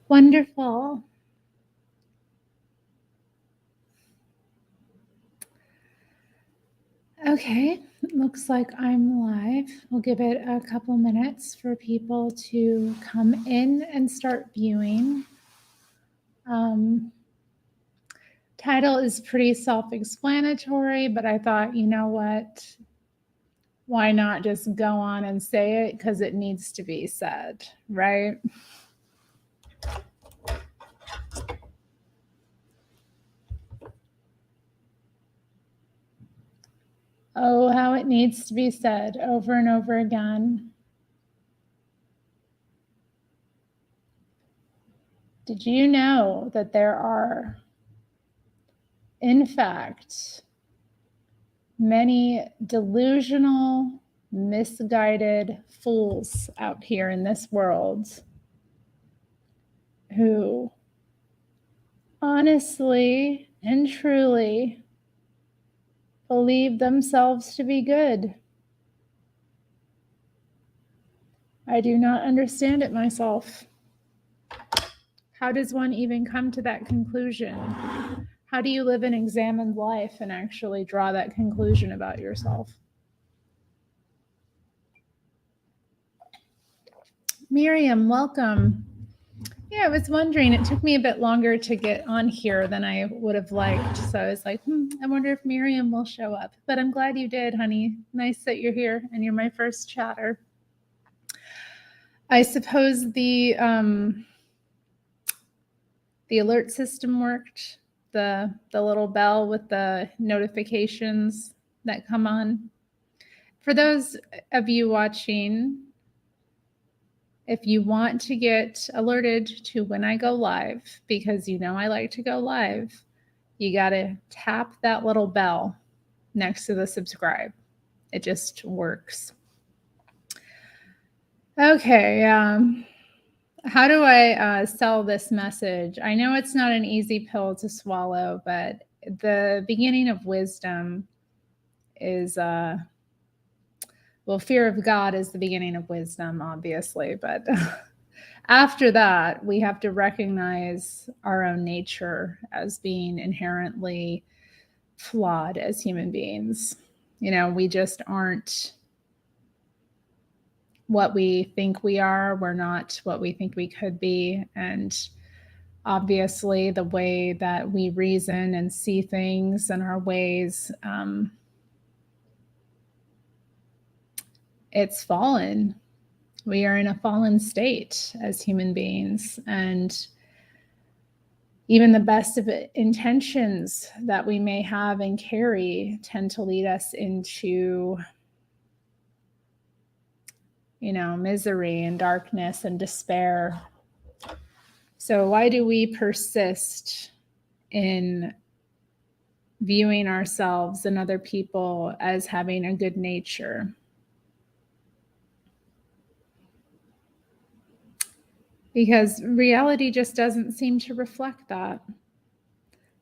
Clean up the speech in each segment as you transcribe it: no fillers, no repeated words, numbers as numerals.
Wonderful. Okay, it looks like I'm live. We'll give it a couple minutes for people to come in and start viewing. Title is pretty self-explanatory, but I thought, you know what? Why not just go on and say it, because it needs to be said, right? Oh, how it needs to be said over and over again. Did you know that there are, in fact, many delusional, misguided fools out here in this world who honestly and truly believe themselves to be good? I do not understand it myself. How does one even come to that conclusion? How do you live an examined life and actually draw that conclusion about yourself? Miriam, welcome. Yeah, I was wondering, it took me a bit longer to get on here than I would have liked. So I was like, I wonder if Miriam will show up. But I'm glad you did, honey. Nice that you're here and you're my first chatter. I suppose the alert system worked, the little bell with the notifications that come on. For those of you watching, if you want to get alerted to when I go live, because you know I like to go live, you got to tap that little bell next to the subscribe. It just works. Okay. How do I sell this message? I know it's not an easy pill to swallow, but the beginning of wisdom is, well, fear of God is the beginning of wisdom, obviously, but after that, we have to recognize our own nature as being inherently flawed as human beings. You know, we just aren't what we think we are. We're not what we think we could be. And obviously, the way that we reason and see things and our ways, it's fallen. We are in a fallen state as human beings. And even the best of intentions that we may have and carry tend to lead us into, you know, misery and darkness and despair. So why do we persist in viewing ourselves and other people as having a good nature? Because reality just doesn't seem to reflect that.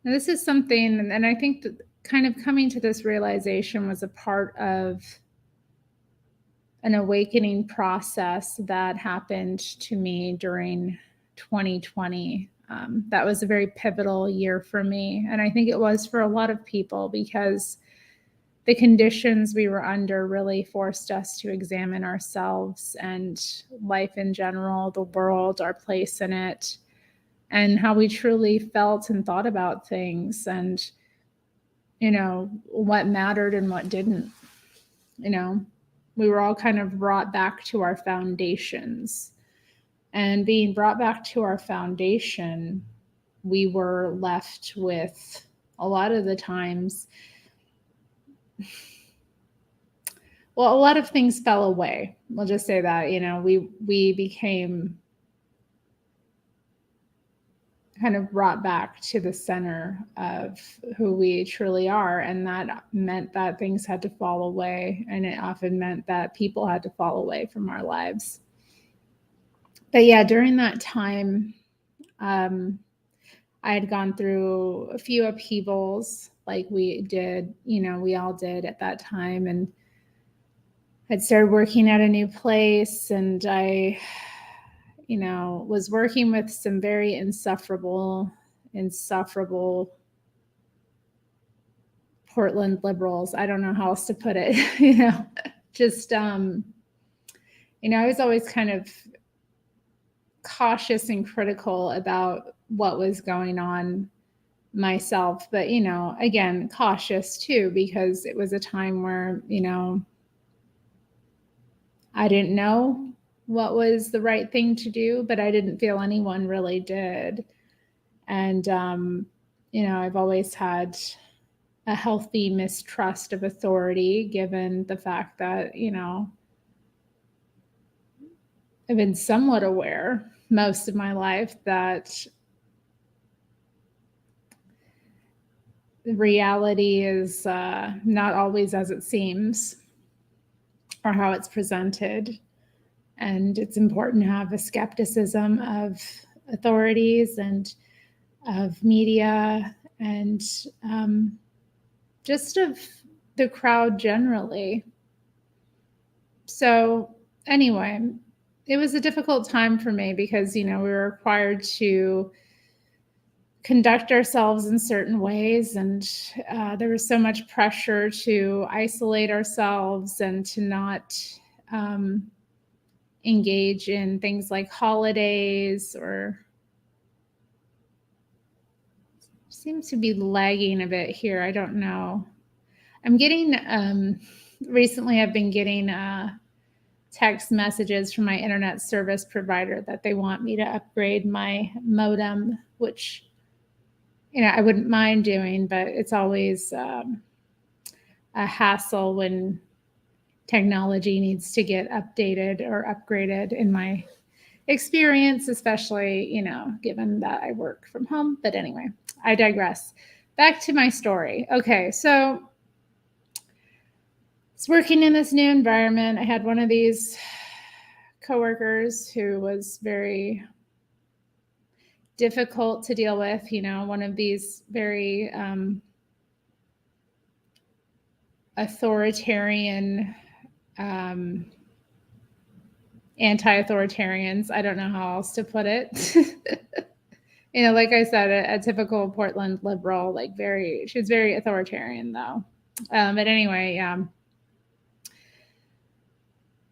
Now, this is something, and I think that kind of coming to this realization was a part of an awakening process that happened to me during 2020. That was a very pivotal year for me. And I think it was for a lot of people, because the conditions we were under really forced us to examine ourselves and life in general, the world, our place in it, and how we truly felt and thought about things, and, you know, what mattered and what didn't. You know, we were all kind of brought back to our foundations. And being brought back to our foundation, we were left with, a lot of the times, well, a lot of things fell away. We'll just say that, you know, we became kind of brought back to the center of who we truly are. And that meant that things had to fall away. And it often meant that people had to fall away from our lives. But yeah, during that time, I had gone through a few upheavals, like we did, you know, we all did at that time. And I'd started working at a new place, and I, was working with some very insufferable Portland liberals. I don't know how else to put it, just, I was always kind of cautious and critical about what was going on myself, but, again, cautious too, because it was a time where, I didn't know what was the right thing to do, but I didn't feel anyone really did. And, I've always had a healthy mistrust of authority, given the fact that, I've been somewhat aware most of my life that reality is not always as it seems or how it's presented. And it's important to have a skepticism of authorities and of media and just of the crowd generally. So anyway, it was a difficult time for me because, we were required to conduct ourselves in certain ways, and there was so much pressure to isolate ourselves and to not engage in things like holidays, or seems to be lagging a bit here. I don't know. I'm getting recently I've been getting text messages from my internet service provider that they want me to upgrade my modem, which I wouldn't mind doing, but it's always a hassle when technology needs to get updated or upgraded in my experience, especially, given that I work from home. But anyway, I digress. Back to my story. Okay, so it's working in this new environment. I had one of these coworkers who was very difficult to deal with, one of these very authoritarian, anti-authoritarians. I don't know how else to put it. Like I said, a typical Portland liberal, she was very authoritarian though. But anyway,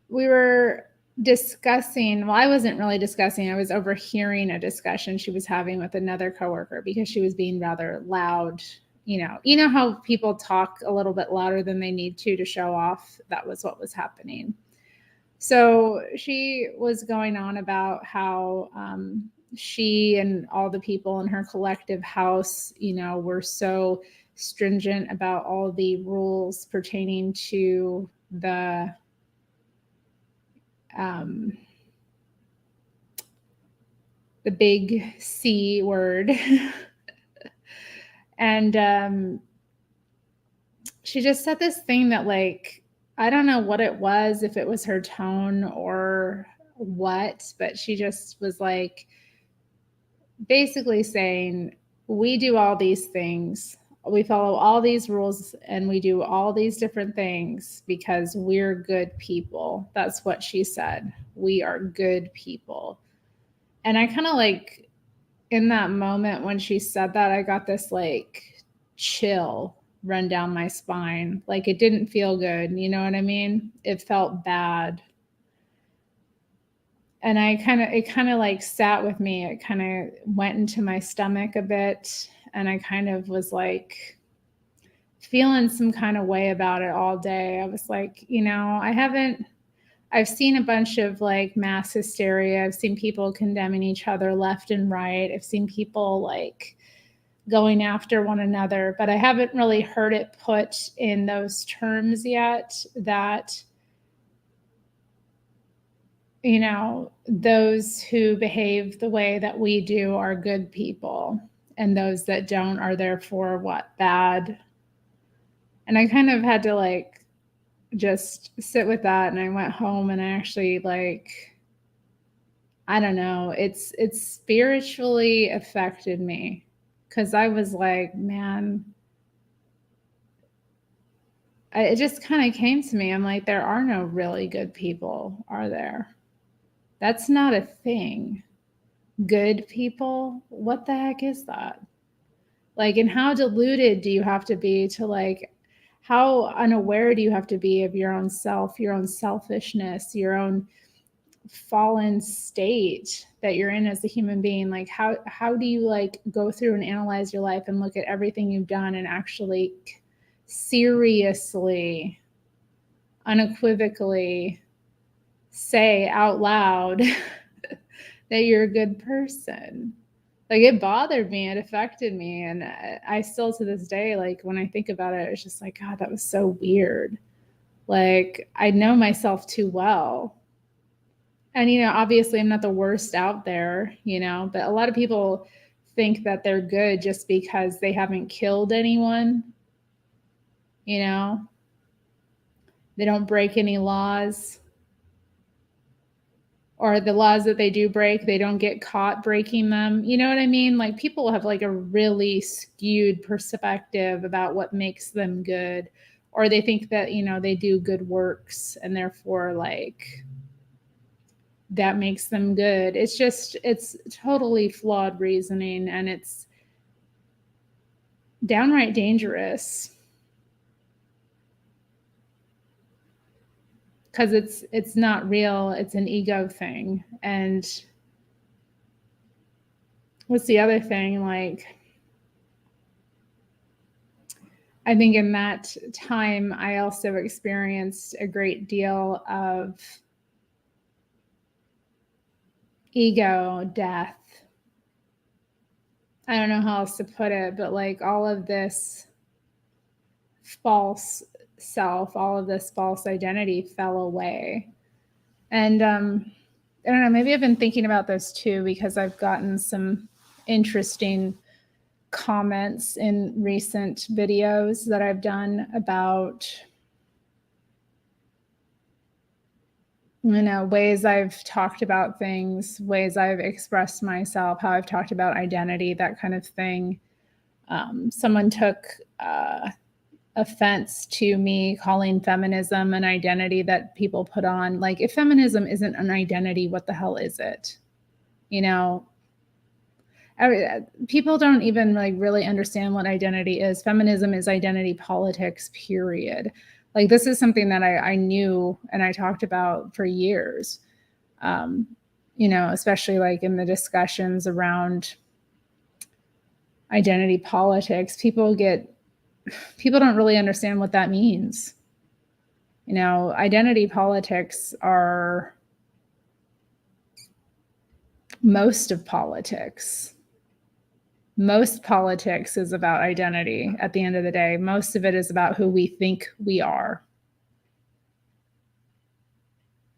we were discussing, well, I wasn't really discussing, I was overhearing a discussion she was having with another coworker because she was being rather loud. You know how people talk a little bit louder than they need to show off? That was what was happening. So she was going on about how she and all the people in her collective house, were so stringent about all the rules pertaining to the big C word. And she just said this thing that, I don't know what it was, if it was her tone or what, but she just was basically saying, we do all these things, we follow all these rules, and we do all these different things because we're good people. That's what she said. We are good people. And I kind of in that moment when she said that, I got this chill run down my spine. It didn't feel good. You know what I mean? It felt bad. And it kind of sat with me. It kind of went into my stomach a bit. And I kind of was feeling some kind of way about it all day. I was I've seen a bunch of mass hysteria. I've seen people condemning each other left and right. I've seen people going after one another, but I haven't really heard it put in those terms yet that, those who behave the way that we do are good people, and those that don't are therefore bad. And I kind of had to just sit with that. And I went home and I actually I don't know, it's spiritually affected me. Because I was man, it just kind of came to me. I'm there are no really good people, are there? That's not a thing. Good people, what the heck is that? Like, and how deluded do you have to be to, like, how unaware do you have to be of your own self, your own selfishness, your own fallen state that you're in as a human being? Like, how do you, like, go through and analyze your life and look at everything you've done and actually seriously, unequivocally say out loud that you're a good person? Like, it bothered me, it affected me, and I still, to this day, like, when I think about it, it's just like, God, that was so weird. Like, I know myself too well. And, obviously I'm not the worst out there, but a lot of people think that they're good just because they haven't killed anyone, they don't break any laws, or the laws that they do break, they don't get caught breaking them. You know what I mean? Like, people have, like, a really skewed perspective about what makes them good, or they think that, they do good works and therefore, like, that makes them good. It's totally flawed reasoning, and it's downright dangerous, because it's not real. It's an ego thing. And what's the other thing? Like, I think in that time, I also experienced a great deal of ego death. I don't know how else to put it, but, like, all of this false self, all of this false identity fell away. And I don't know, maybe I've been thinking about this too, because I've gotten some interesting comments in recent videos that I've done about, ways I've talked about things, ways I've expressed myself, how I've talked about identity, that kind of thing. Someone took offense to me calling feminism an identity that people put on. Like, if feminism isn't an identity, what the hell is it? People don't even, like, really understand what identity is. Feminism is identity politics, period. Like, this is something that I knew and I talked about for years. Especially, like, in the discussions around identity politics, people don't really understand what that means. Identity politics are most of politics. Most politics is about identity at the end of the day. Most of it is about who we think we are.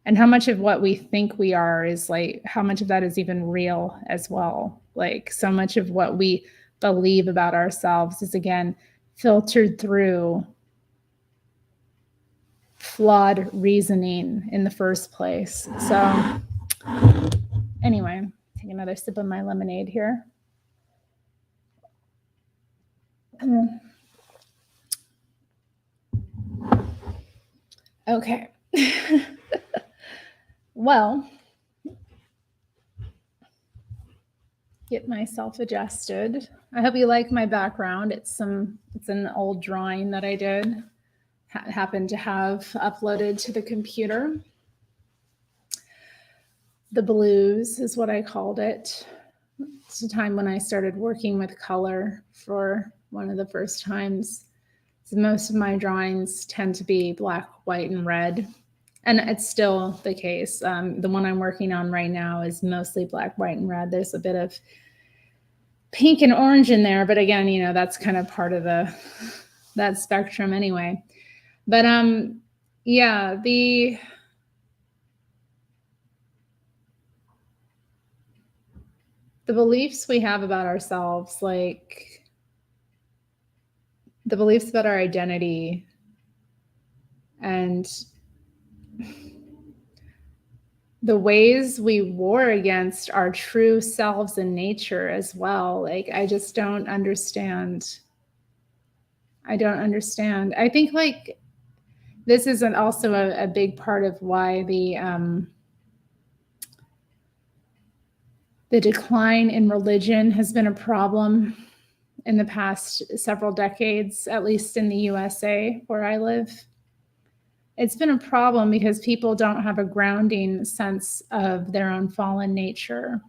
And how much of what we think we are is, like, how much of that is even real as well. Like, so much of what we believe about ourselves is, again, filtered through flawed reasoning in the first place. So anyway, take another sip of my lemonade here. Okay. Well, get myself adjusted. I hope you like my background. It's an old drawing that I did, happened to have uploaded to the computer. The blues is what I called it. It's a time when I started working with color for one of the first times. So most of my drawings tend to be black, white, and red. And it's still the case. The one I'm working on right now is mostly black, white, and red. There's a bit of pink and orange in there, but again, that's kind of part of that spectrum anyway. But yeah, the beliefs we have about ourselves, like the beliefs about our identity, and the ways we war against our true selves and nature as well. Like, I just don't understand. I don't understand. I think, like, this isn't also a big part of why the The decline in religion has been a problem in the past several decades, at least in the USA where I live. It's been a problem because people don't have a grounding sense of their own fallen nature.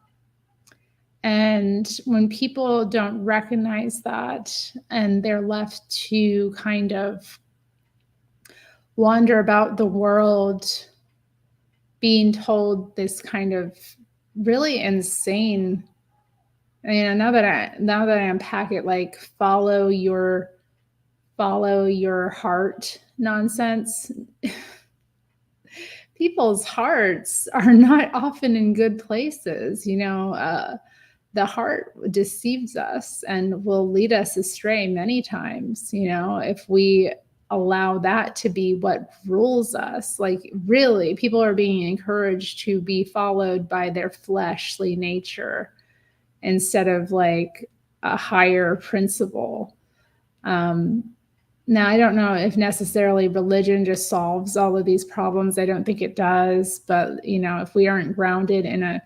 And when people don't recognize that and they're left to kind of wander about the world being told this kind of really insane, now that I unpack it, like follow your heart nonsense, people's hearts are not often in good places. The heart deceives us and will lead us astray many times, if we allow that to be what rules us. Like, really, people are being encouraged to be followed by their fleshly nature instead of like a higher principle. Now, I don't know if necessarily religion just solves all of these problems. I don't think it does. But, if we aren't grounded in a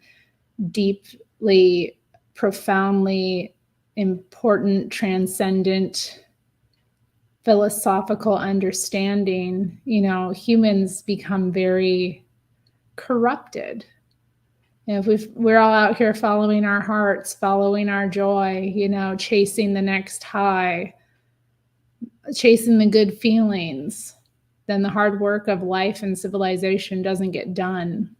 deeply, profoundly important, transcendent, philosophical understanding, humans become very corrupted. If we're all out here following our hearts, following our joy, chasing the next high, chasing the good feelings, then the hard work of life and civilization doesn't get done.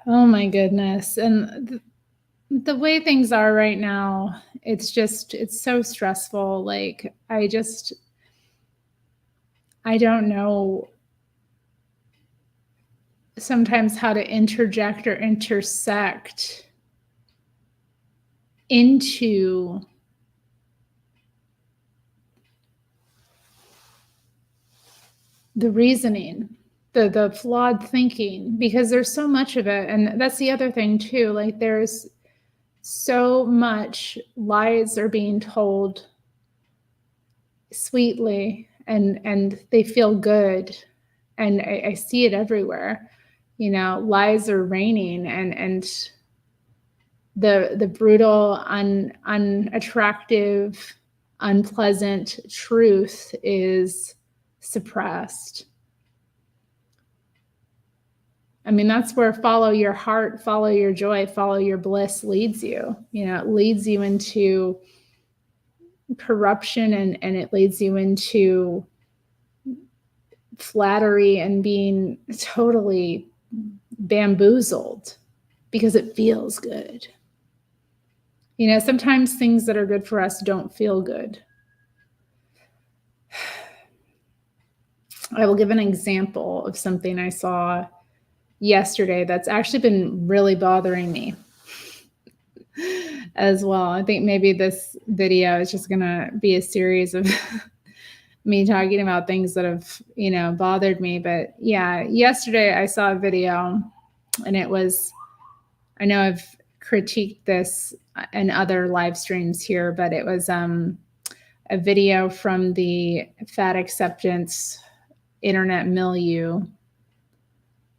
Oh my goodness. And the way things are right now, it's so stressful. Like, I don't know sometimes how to interject or intersect into the reasoning, the flawed thinking, because there's so much of it. And that's the other thing too. Like, there's so much lies are being told sweetly, and they feel good. And I see it everywhere. Lies are reigning, and the brutal, unattractive, unpleasant truth is suppressed. That's where follow your heart, follow your joy, follow your bliss leads you. It leads you into corruption, and it leads you into flattery and being totally bamboozled because it feels good. Sometimes things that are good for us don't feel good. I will give an example of something I saw yesterday that's actually been really bothering me as well. I think maybe this video is just going to be a series of me talking about things that have, bothered me. But yeah, yesterday I saw a video, and it was, I know I've critiqued this in other live streams here, but it was a video from the fat acceptance internet milieu,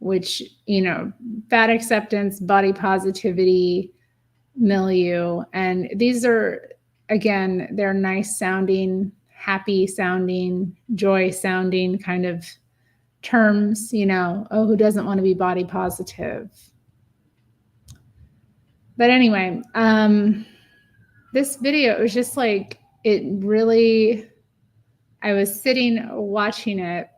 which, fat acceptance, body positivity milieu. And these are, again, they're nice sounding, happy sounding, joy sounding kind of terms, who doesn't want to be body positive? But anyway, this video was just like, it really, I was sitting watching it.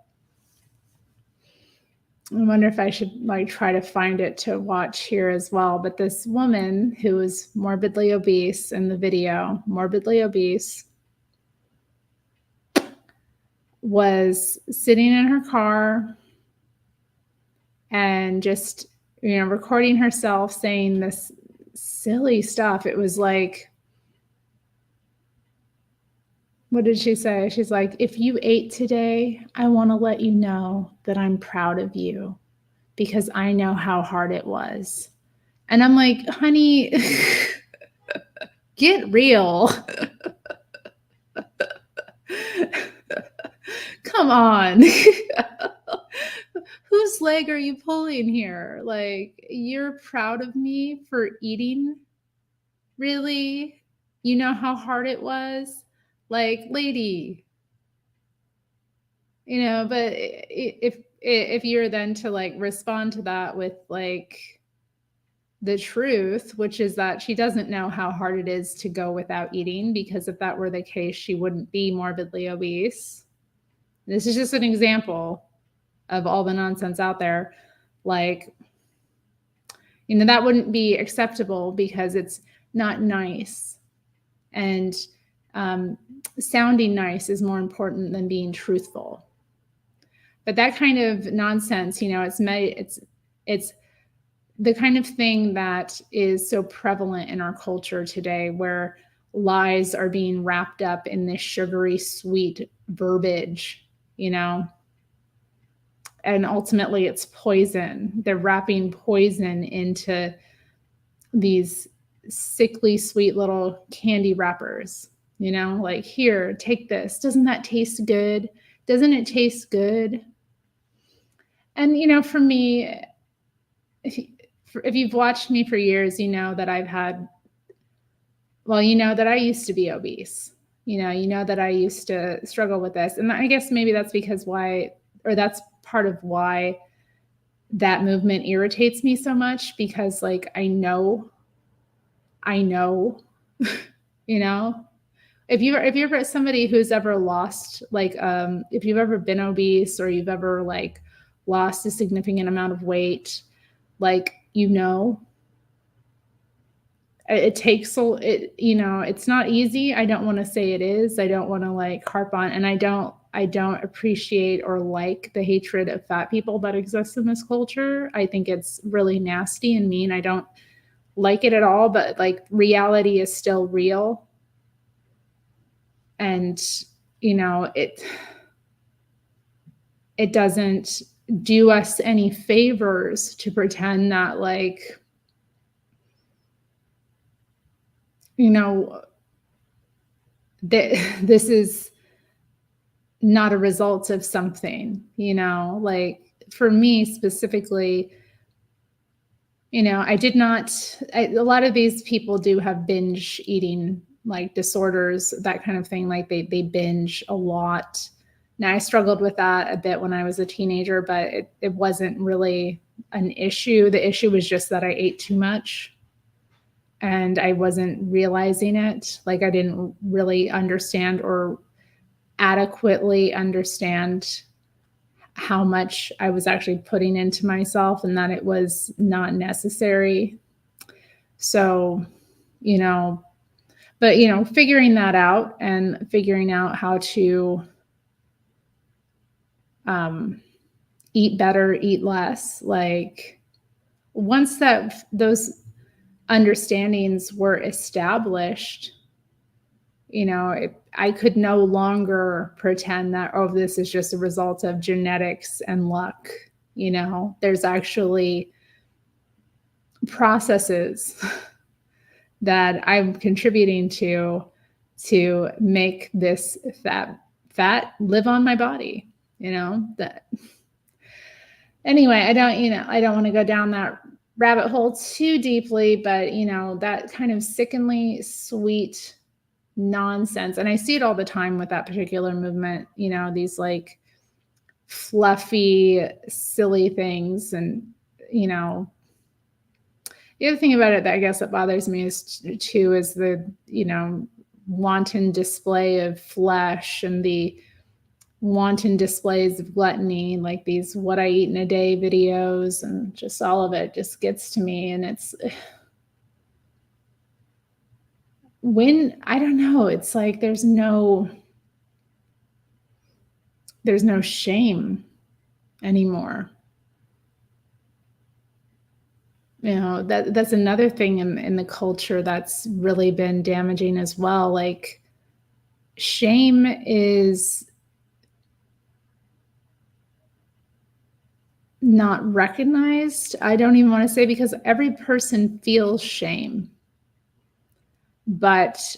I wonder if I should try to find it to watch here as well. But this woman who was morbidly obese in the video, morbidly obese, was sitting in her car and just, recording herself saying this silly stuff. It was like, what did she say? She's like, if you ate today, I want to let you know that I'm proud of you because I know how hard it was. And I'm like, honey, get real. Come on. whose leg are you pulling here? Like, you're proud of me for eating? Really? You know how hard it was? Like, lady, but if you're then to like respond to that with like the truth, which is that she doesn't know how hard it is to go without eating, because if that were the case, she wouldn't be morbidly obese. This is just an example of all the nonsense out there. Like, that wouldn't be acceptable because it's not nice. And sounding nice is more important than being truthful. But that kind of nonsense, it's the kind of thing that is so prevalent in our culture today, where lies are being wrapped up in this sugary sweet verbiage, and ultimately it's poison. They're wrapping poison into these sickly sweet little candy wrappers, like, here, take this. Doesn't that taste good? Doesn't it taste good? And for me, if you've watched me for years, that I've had, well, that I used to be obese. That I used to struggle with this. And I guess maybe that's that's part of why that movement irritates me so much, because like, I know, if you're ever somebody who's ever lost, like, if you've ever been obese, or you've ever like lost a significant amount of weight, like, it takes it's not easy. I don't want to say it is. I don't want to like harp on, and I don't appreciate or like the hatred of fat people that exists in this culture. I think it's really nasty and mean. I don't like it at all, but like, reality is still real. And it doesn't do us any favors to pretend that like, this is not a result of something, like, for me specifically, I did not, a lot of these people do have binge eating like disorders, that kind of thing. Like, they binge a lot. Now, I struggled with that a bit when I was a teenager, but it wasn't really an issue. The issue was just that I ate too much and I wasn't realizing it. Like, I didn't really understand or adequately understand how much I was actually putting into myself, and that it was not necessary. So, but figuring that out, and figuring out how to eat better, eat less. Like, once those understandings were established, I could no longer pretend that, oh, this is just a result of genetics and luck. There's actually processes that I'm contributing to make this fat live on my body. That anyway, I don't want to go down that rabbit hole too deeply, but that kind of sickeningly sweet nonsense. And I see it all the time with that particular movement, these like fluffy, silly things. And, the other thing about it that I guess that bothers me is the, wanton display of flesh, and the wanton displays of gluttony, like these what I eat in a day videos, and just all of it just gets to me. And it's, I don't know, it's like there's no shame anymore. That's another thing in the culture that's really been damaging as well. Like, shame is not recognized. I don't even want to say, because every person feels shame. But,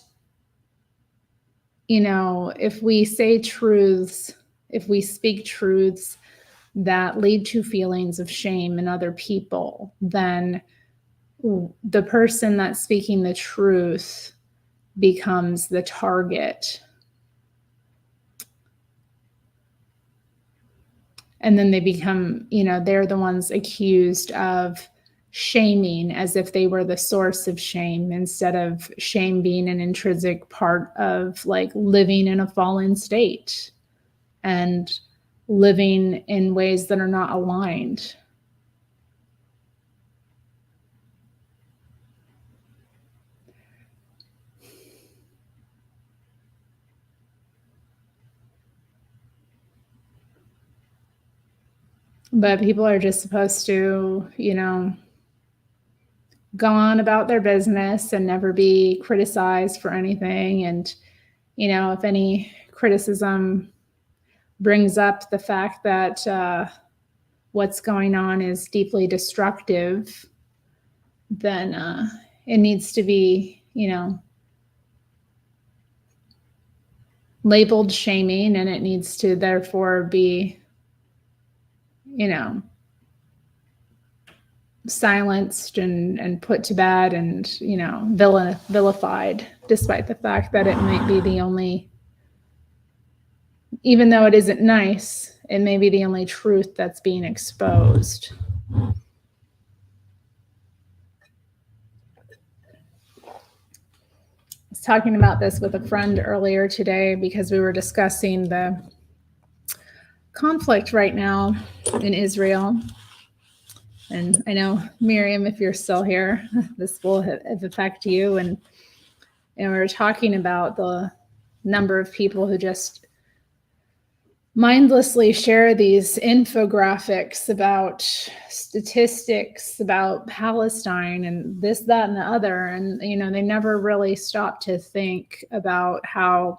if we say truths, if we speak truths, that lead to feelings of shame in other people, then the person that's speaking the truth becomes the target. And then they become, they're the ones accused of shaming as if they were the source of shame, instead of shame being an intrinsic part of like living in a fallen state and living in ways that are not aligned. But people are just supposed to, go on about their business and never be criticized for anything. And, if any criticism brings up the fact that what's going on is deeply destructive, then it needs to be, labeled shaming, and it needs to therefore be, silenced and put to bed and, vilified, despite the fact that it might be the only, even though it isn't nice, it may be the only truth that's being exposed. I was talking about this with a friend earlier today because we were discussing the conflict right now in Israel. And I know, Miriam, if you're still here, this will affect you. And we were talking about the number of people who just mindlessly share these infographics about statistics about Palestine and this, that, and the other. And, they never really stop to think about how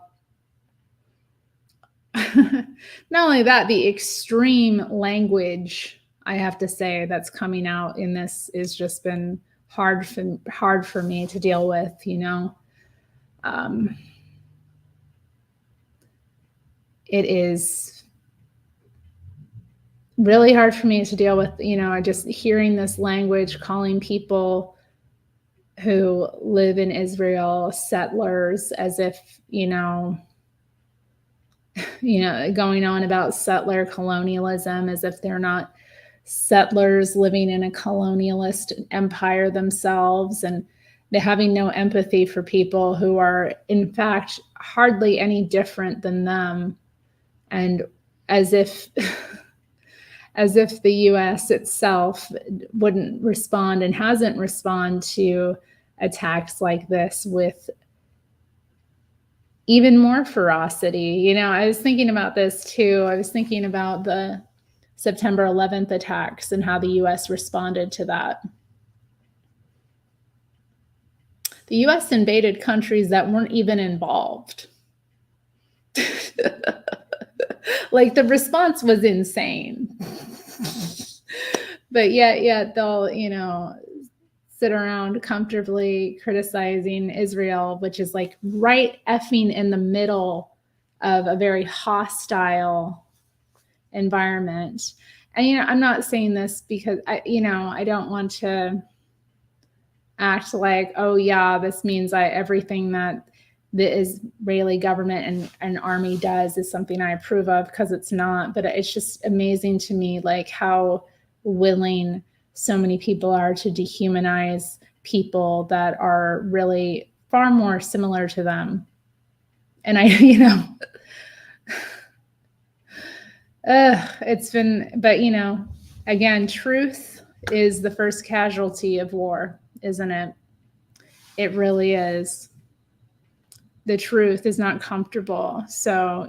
not only that, the extreme language, I have to say, that's coming out in this has just been hard for me to deal with, it is really hard for me to deal with, just hearing this language, calling people who live in Israel settlers, as if, going on about settler colonialism as if they're not settlers living in a colonialist empire themselves, and they're having no empathy for people who are in fact hardly any different than them, and as if the US itself wouldn't respond and hasn't responded to attacks like this with even more ferocity. I was thinking about this too. I was thinking about the September 11th attacks and how the US responded to that. The US invaded countries that weren't even involved. Like, the response was insane. But yet they'll, sit around comfortably criticizing Israel, which is like right effing in the middle of a very hostile environment. And, I'm not saying this because I don't want to act like, oh yeah, this means everything that the Israeli government and army does is something I approve of, because it's not. But it's just amazing to me, like, how willing so many people are to dehumanize people that are really far more similar to them. And it's been, but again, truth is the first casualty of war, isn't it? It really is. The truth is not comfortable. So,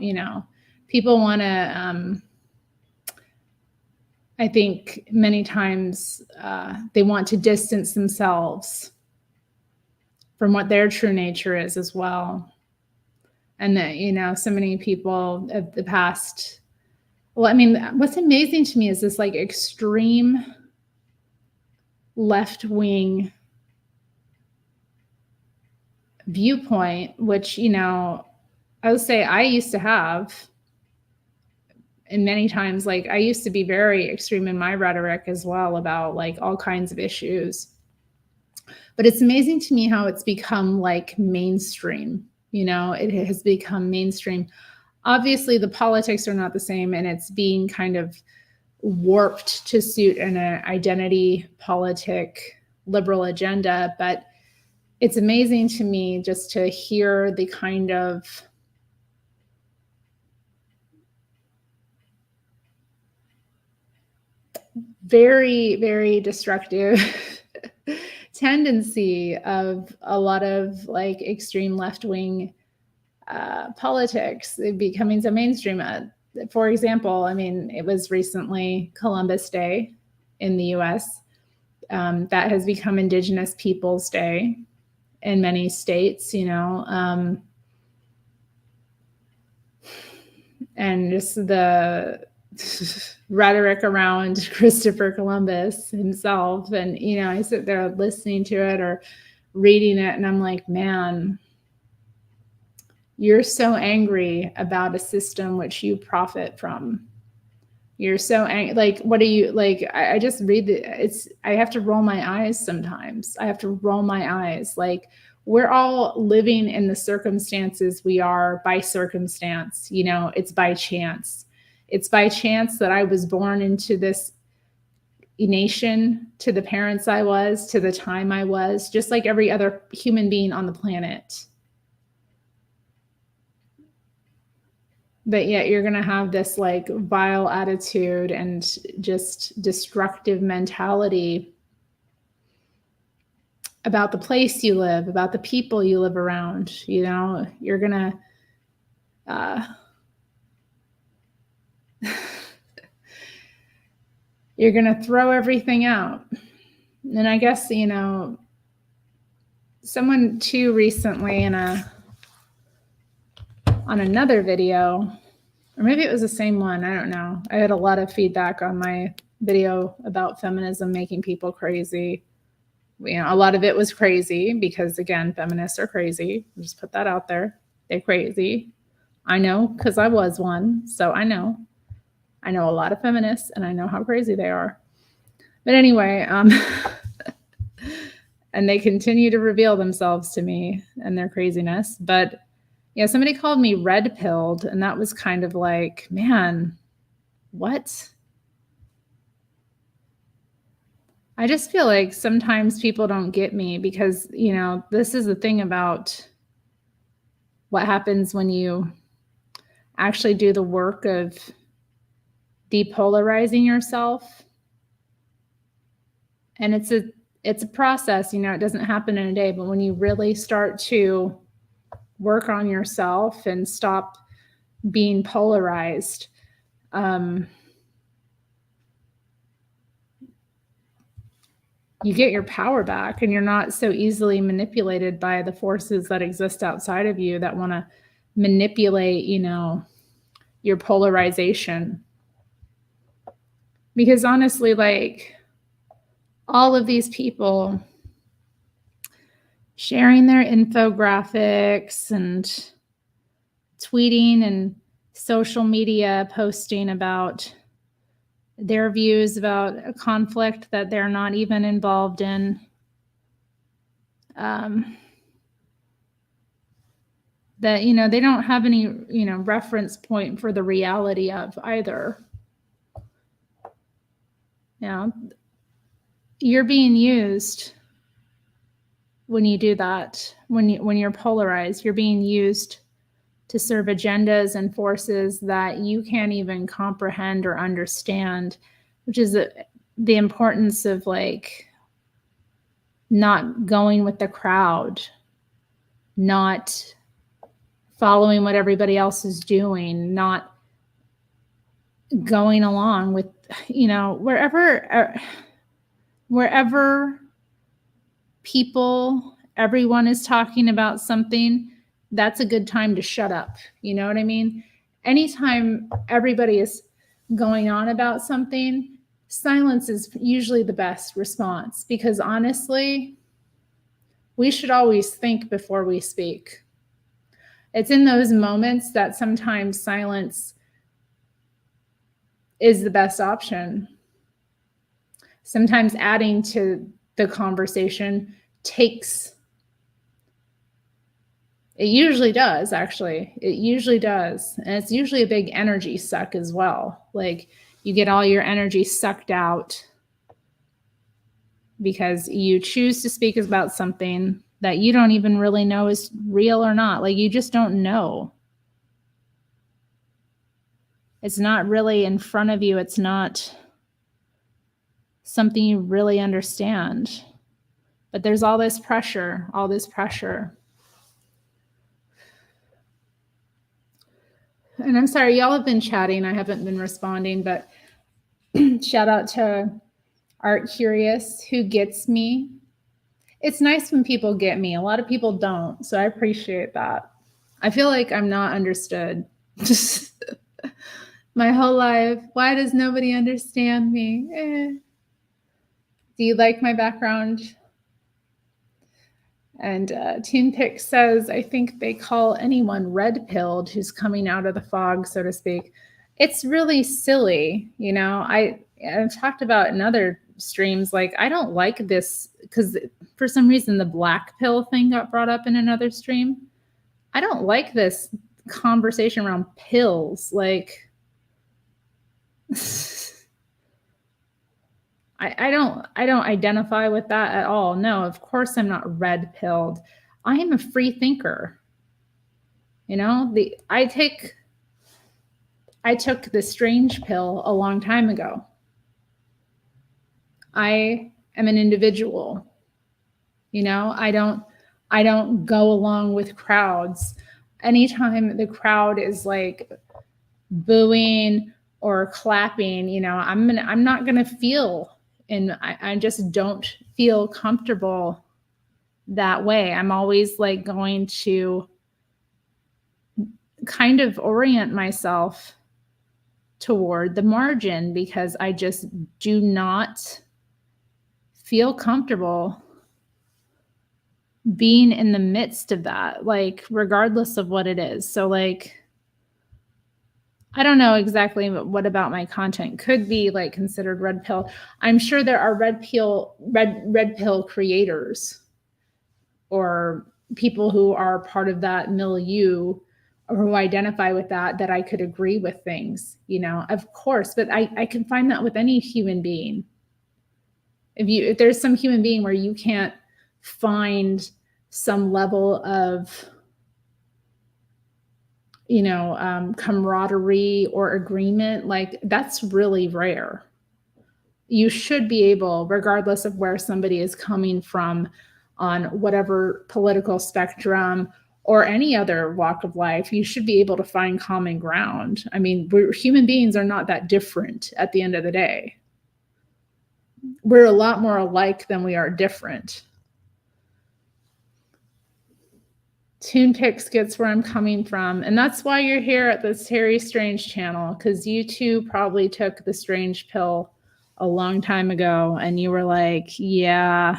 people want to, I think many times they want to distance themselves from what their true nature is as well. And that, so many people of the past, what's amazing to me is this like extreme left-wing viewpoint, which, I would say I used to have and many times, like, I used to be very extreme in my rhetoric as well about like all kinds of issues. But it's amazing to me how it's become like mainstream. It has become mainstream. Obviously, the politics are not the same, and it's being kind of warped to suit an identity politic liberal agenda. But it's amazing to me just to hear the kind of very, very destructive tendency of a lot of like extreme left-wing politics becoming so mainstream. For example, I mean, it was recently Columbus Day in the US. That has become Indigenous Peoples Day in many states, and just the rhetoric around Christopher Columbus himself. And, I sit there listening to it or reading it, and I'm like, man, you're so angry about a system which you profit from. You're so angry. Like, what are you like? I just read I have to roll my eyes sometimes. I have to roll my eyes. Like, we're all living in the circumstances we are by circumstance. It's by chance. It's by chance that I was born into this nation, to the parents I was, to the time I was, just like every other human being on the planet. But yet you're going to have this like vile attitude and just destructive mentality about the place you live, about the people you live around. You're going to you're going to throw everything out. And I guess, someone too recently on another video, or maybe it was the same one, I don't know. I had a lot of feedback on my video about feminism making people crazy. A lot of it was crazy because, again, feminists are crazy. I'll just put that out there. They're crazy. I know, because I was one. So I know a lot of feminists, and I know how crazy they are. But anyway, and they continue to reveal themselves to me and their craziness. But yeah, somebody called me red-pilled, and that was kind of like, man, what? I just feel like sometimes people don't get me because, this is the thing about what happens when you actually do the work of depolarizing yourself. And it's a process, it doesn't happen in a day, but when you really start to work on yourself and stop being polarized, you get your power back, and you're not so easily manipulated by the forces that exist outside of you that want to manipulate, your polarization. Because honestly, like, all of these people sharing their infographics and tweeting and social media posting about their views about a conflict that they're not even involved in. That, they don't have any, reference point for the reality of either. You're being used when you do that. When you're polarized, you're being used to serve agendas and forces that you can't even comprehend or understand, which is the importance of like not going with the crowd, not following what everybody else is doing, not going along with, wherever everyone is talking about something, that's a good time to shut up. You know what I mean? Anytime everybody is going on about something, silence is usually the best response, because honestly, we should always think before we speak. It's in those moments that sometimes silence is the best option. Sometimes adding to the conversation takes, it usually does, actually. It usually does. And it's usually a big energy suck as well. Like, you get all your energy sucked out because you choose to speak about something that you don't even really know is real or not. Like, you just don't know. It's not really in front of you. It's not something you really understand. But there's all this pressure, all this pressure. And I'm sorry, y'all have been chatting. I haven't been responding, but shout out to Art Curious, who gets me. It's nice when people get me. A lot of people don't, so I appreciate that. I feel like I'm not understood. My whole life, why does nobody understand me? Do you like my background? And TunePick says, I think they call anyone red-pilled who's coming out of the fog, so to speak. It's really silly, you know. I've talked about in other streams, like, I don't like this, because for some reason the black pill thing got brought up in another stream. I don't like this conversation around pills. Like, I don't identify with that at all. No, of course I'm not red-pilled. I am a free thinker. You know, I took the strange pill a long time ago. I am an individual. You know, I don't go along with crowds. Anytime the crowd is like booing or clapping, you know, I'm not gonna feel, and I just don't feel comfortable that way. I'm always like going to kind of orient myself toward the margin, because I just do not feel comfortable being in the midst of that, like, regardless of what it is. So, like, I don't know exactly what about my content could be like considered red pill. I'm sure there are red pill creators or people who are part of that milieu or who identify with that I could agree with things, you know, of course. But I can find that with any human being. If there's some human being where you can't find some level of, you know, camaraderie or agreement, like, that's really rare. You should be able, regardless of where somebody is coming from on whatever political spectrum or any other walk of life, you should be able to find common ground. I mean, human beings are not that different at the end of the day. We're a lot more alike than we are different. TunePix gets where I'm coming from. And that's why you're here at this Terri Strange channel, because you too probably took the strange pill a long time ago and you were like, yeah.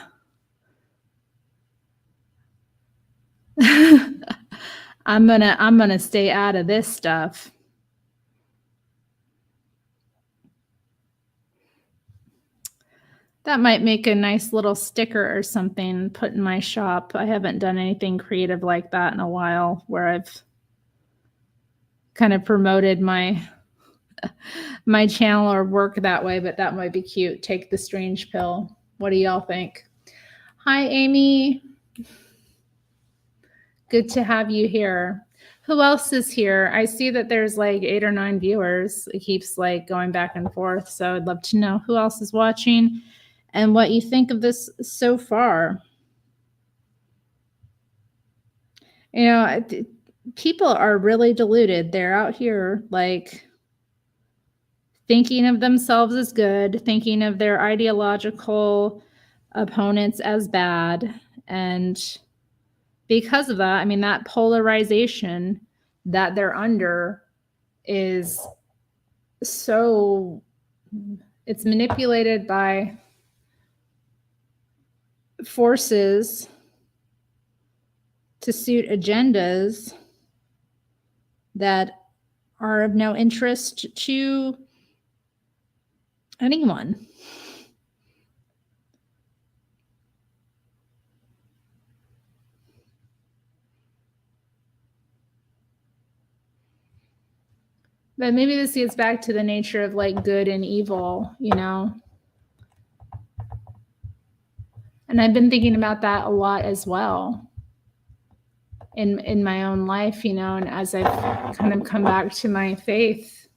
I'm gonna stay out of this stuff. That might make a nice little sticker or something put in my shop. I haven't done anything creative like that in a while, where I've kind of promoted my channel or work that way, but that might be cute. Take the strange pill. What do y'all think? Hi, Amy. Good to have you here. Who else is here? I see that there's like 8 or 9 viewers. It keeps like going back and forth. So I'd love to know who else is watching and what you think of this so far. You know, people are really deluded. They're out here like thinking of themselves as good, thinking of their ideological opponents as bad. And because of that, I mean, that polarization that they're under is so, it's manipulated by forces to suit agendas that are of no interest to anyone. But maybe this gets back to the nature of like good and evil, you know? And I've been thinking about that a lot as well in my own life, you know, and as I've kind of come back to my faith.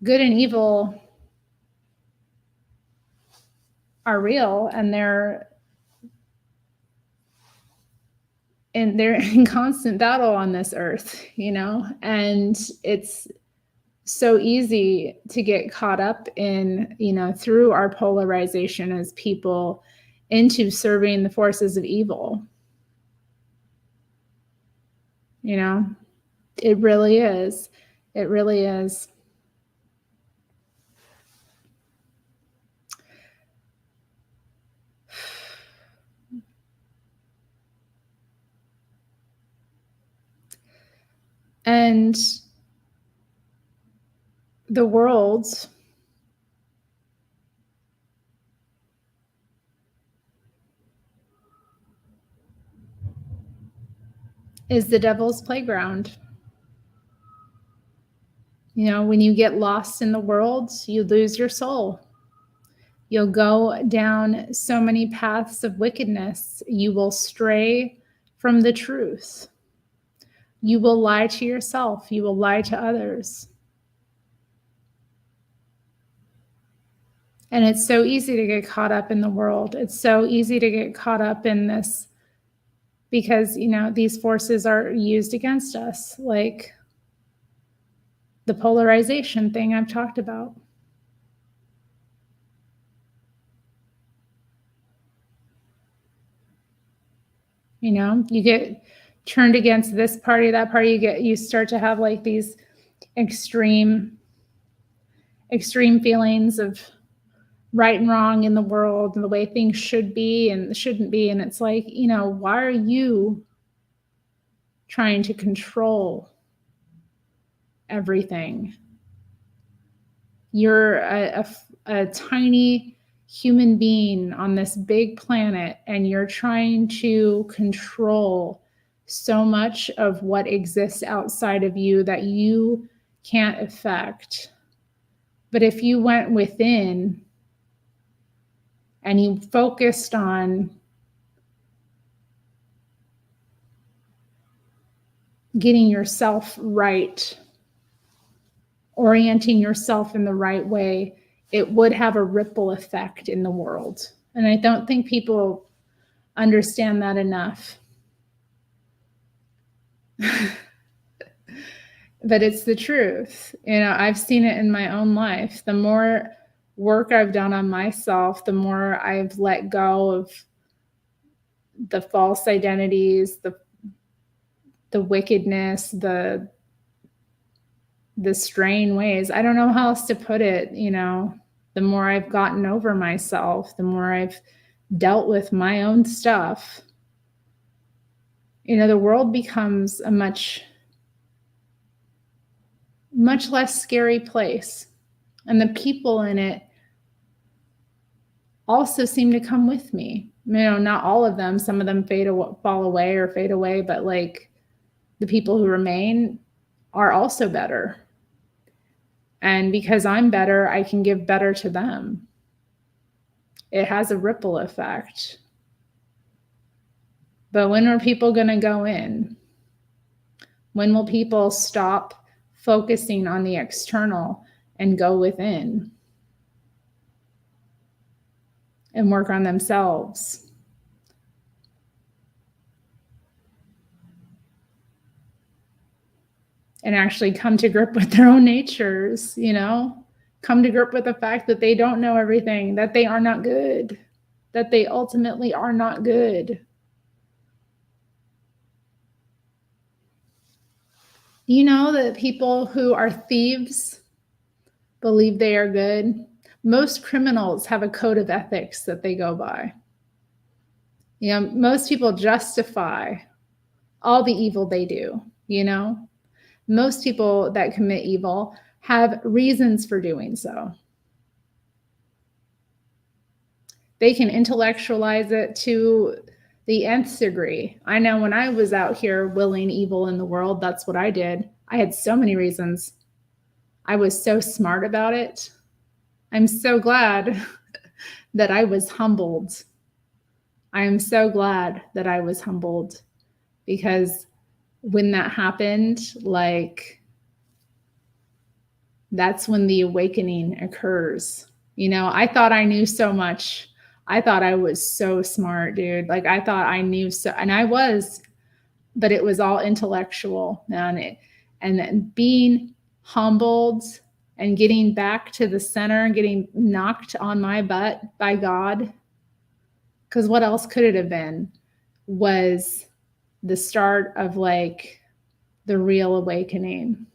Good and evil are real, and they're in constant battle on this earth, you know, and it's so easy to get caught up in, you know, through our polarization as people into serving the forces of evil. You know, it really is. It really is. And the world is the devil's playground. You know, when you get lost in the world, you lose your soul. You'll go down so many paths of wickedness. You will stray from the truth. You will lie to yourself. You will lie to others. And it's so easy to get caught up in the world. It's so easy to get caught up in this because, you know, these forces are used against us, like the polarization thing I've talked about. You know, you get turned against this party, that party, you start to have like these extreme feelings of right and wrong in the world and the way things should be and shouldn't be. And it's like, you know, why are you trying to control everything? You're a tiny human being on this big planet, and you're trying to control so much of what exists outside of you that you can't affect. But if you went within and you focused on getting yourself right, orienting yourself in the right way, it would have a ripple effect in the world. And I don't think people understand that enough. But it's the truth. You know, I've seen it in my own life. The more work I've done on myself, the more I've let go of the false identities, the wickedness, the strained ways. I don't know how else to put it, you know. The more I've gotten over myself, the more I've dealt with my own stuff, you know, the world becomes a much less scary place. And the people in it also seem to come with me. You know, not all of them. Some of them fall away, but like the people who remain are also better. And because I'm better, I can give better to them. It has a ripple effect. But when are people going to go in? When will people stop focusing on the external and go within and work on themselves? And actually come to grip with their own natures, you know, come to grip with the fact that they don't know everything, that they are not good, that they ultimately are not good. You know that people who are thieves believe they are good. Most criminals have a code of ethics that they go by. You know, most people justify all the evil they do, you know. Most people that commit evil have reasons for doing so. They can intellectualize it to the nth degree. I know when I was out here willing evil in the world, that's what I did. I had so many reasons. I was so smart about it. I'm so glad that I was humbled. I am so glad that I was humbled, because when that happened, like, that's when the awakening occurs. You know, I thought I knew so much. I thought I was so smart, dude. Like, I thought I knew so, and I was, but it was all intellectual, man. And then being humbled and getting back to the center and getting knocked on my butt by God, because what else could it have been, was the start of like the real awakening.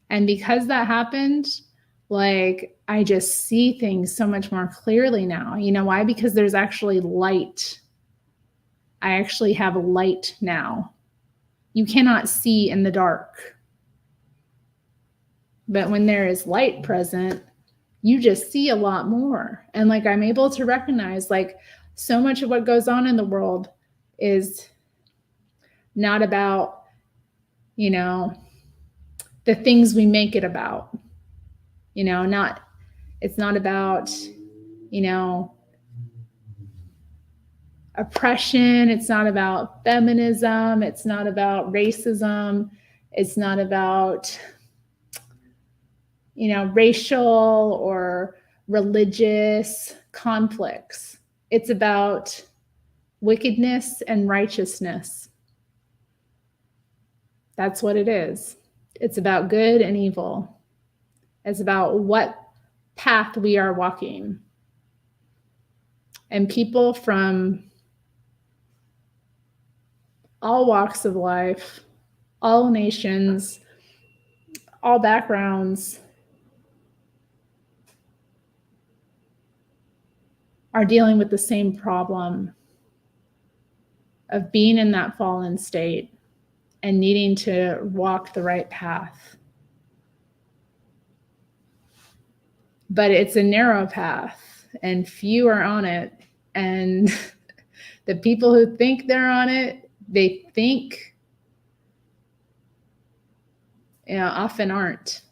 And because that happened, like, I just see things so much more clearly now. You know why? Because there's actually light. I actually have light now. You cannot see in the dark. But when there is light present, you just see a lot more. And like, I'm able to recognize, like, so much of what goes on in the world is not about, you know, the things we make it about. You know, it's not about, you know, oppression. It's not about feminism. It's not about racism. It's not about, you know, racial or religious conflicts. It's about wickedness and righteousness. That's what it is. It's about good and evil. It's about what path we are walking. And people from all walks of life, all nations, all backgrounds are dealing with the same problem of being in that fallen state and needing to walk the right path. But it's a narrow path and few are on it. And the people who think they're on it, they think, you know, often aren't.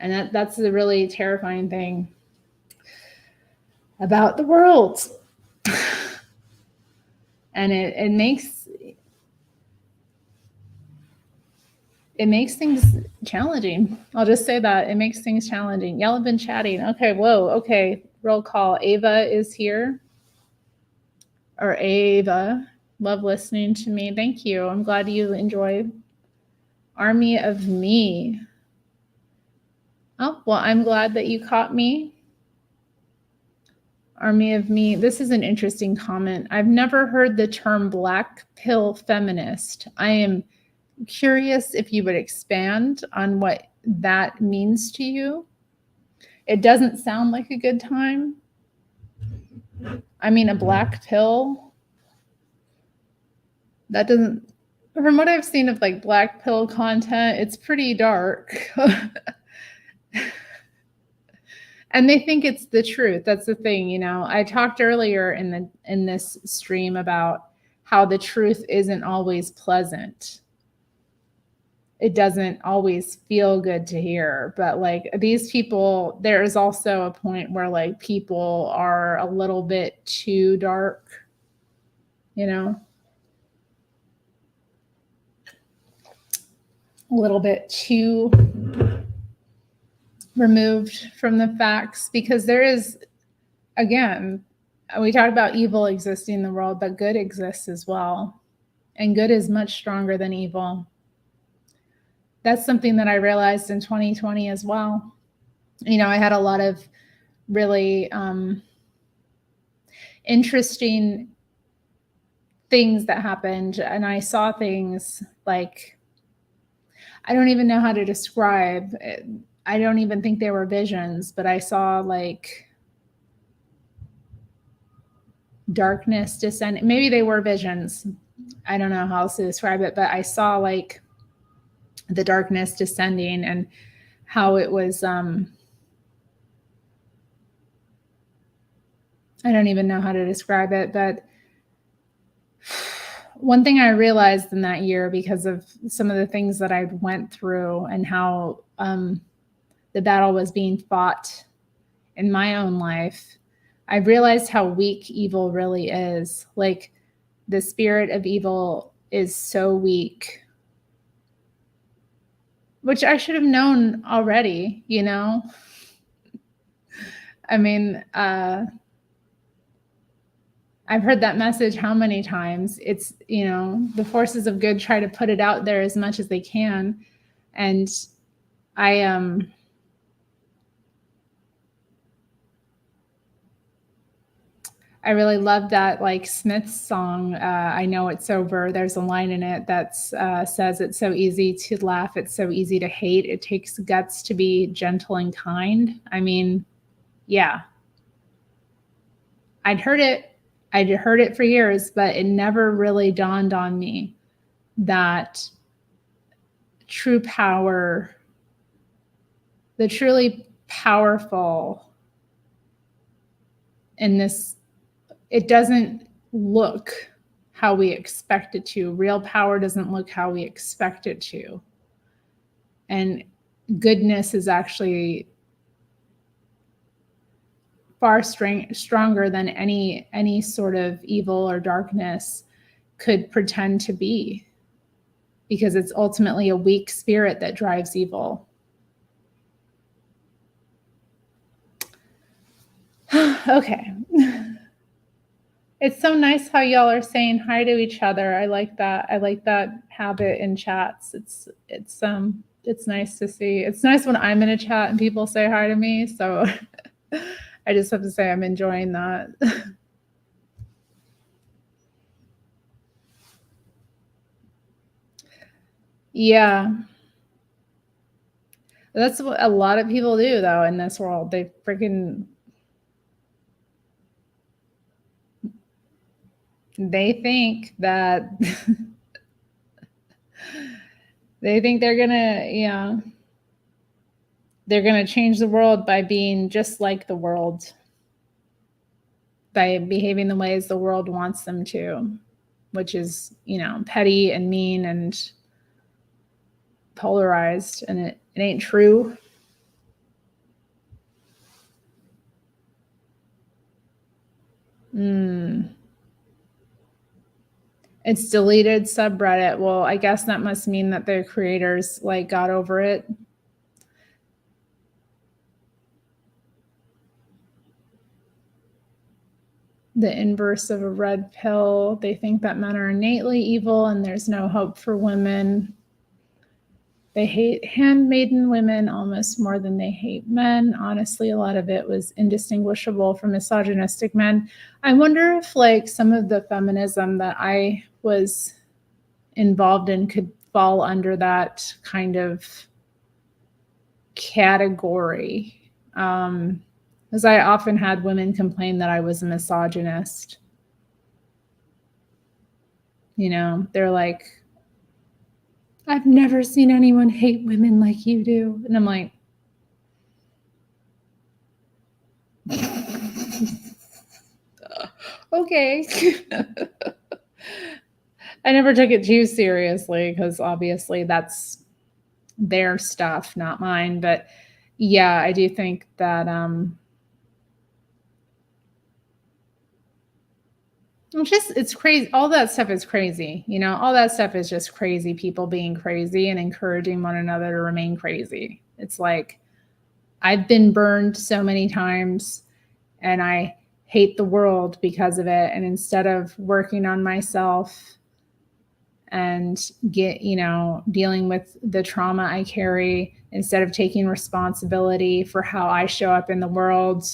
And that's the really terrifying thing about the world. And it makes things challenging. I'll just say that it makes things challenging. Y'all have been chatting. Okay, whoa, okay. Roll call. Ava is here. Or Ava, love listening to me. Thank you. I'm glad you enjoy Army of Me. Oh, well, I'm glad that you caught me. Army of Me. This is an interesting comment. I've never heard the term black pill feminist. I am curious if you would expand on what that means to you. It doesn't sound like a good time. I mean, a black pill, that doesn't, from what I've seen of like black pill content, it's pretty dark. And they think it's the truth. That's the thing, you know. I talked earlier in this stream about how the truth isn't always pleasant. It doesn't always feel good to hear, but like these people, there is also a point where like people are a little bit too dark, you know, a little bit too removed from the facts, because there is, again, we talk about evil existing in the world, but good exists as well. And good is much stronger than evil. That's something that I realized in 2020 as well. You know, I had a lot of really interesting things that happened, and I saw things like, I don't even know how to describe it. I don't even think they were visions, but I saw like darkness descending. Maybe they were visions. I don't know how else to describe it, but I saw like the darkness descending, and how it was, I don't even know how to describe it, but one thing I realized in that year, because of some of the things that I went through and how the battle was being fought in my own life, I realized how weak evil really is. Like, the spirit of evil is so weak, which I should have known already, you know? I mean, I've heard that message how many times. It's, you know, the forces of good try to put it out there as much as they can. And I really love that, like, Smith's song, I Know It's Over. There's a line in it that says, "It's so easy to laugh, it's so easy to hate. It takes guts to be gentle and kind." I mean, yeah. I'd heard it for years, but it never really dawned on me that true power, the truly powerful in this, it doesn't look how we expect it to. Real power doesn't look how we expect it to. And goodness is actually far stronger than any sort of evil or darkness could pretend to be, because it's ultimately a weak spirit that drives evil. Okay. It's so nice how y'all are saying hi to each other. I like that. I like that habit in chats. It's nice to see. It's nice when I'm in a chat and people say hi to me. So I just have to say I'm enjoying that. Yeah. That's what a lot of people do, though, in this world. They think that they think they're gonna, they're gonna change the world by being just like the world, by behaving the ways the world wants them to, which is, petty and mean and polarized, and it ain't true. It's deleted subreddit. Well, I guess that must mean that their creators got over it. The inverse of a red pill. They think that men are innately evil and there's no hope for women. They hate handmaiden women almost more than they hate men. Honestly, a lot of it was indistinguishable from misogynistic men. I wonder if some of the feminism that I was involved in could fall under that kind of category. Because I often had women complain that I was a misogynist. They're like, "I've never seen anyone hate women like you do." And I'm like, okay. I never took it too seriously because obviously that's their stuff, not mine. But yeah, I do think that it's crazy. All that stuff is crazy. All that stuff is just crazy people being crazy and encouraging one another to remain crazy. It's like, I've been burned so many times and I hate the world because of it. And instead of working on myself and dealing with the trauma I carry, instead of taking responsibility for how I show up in the world,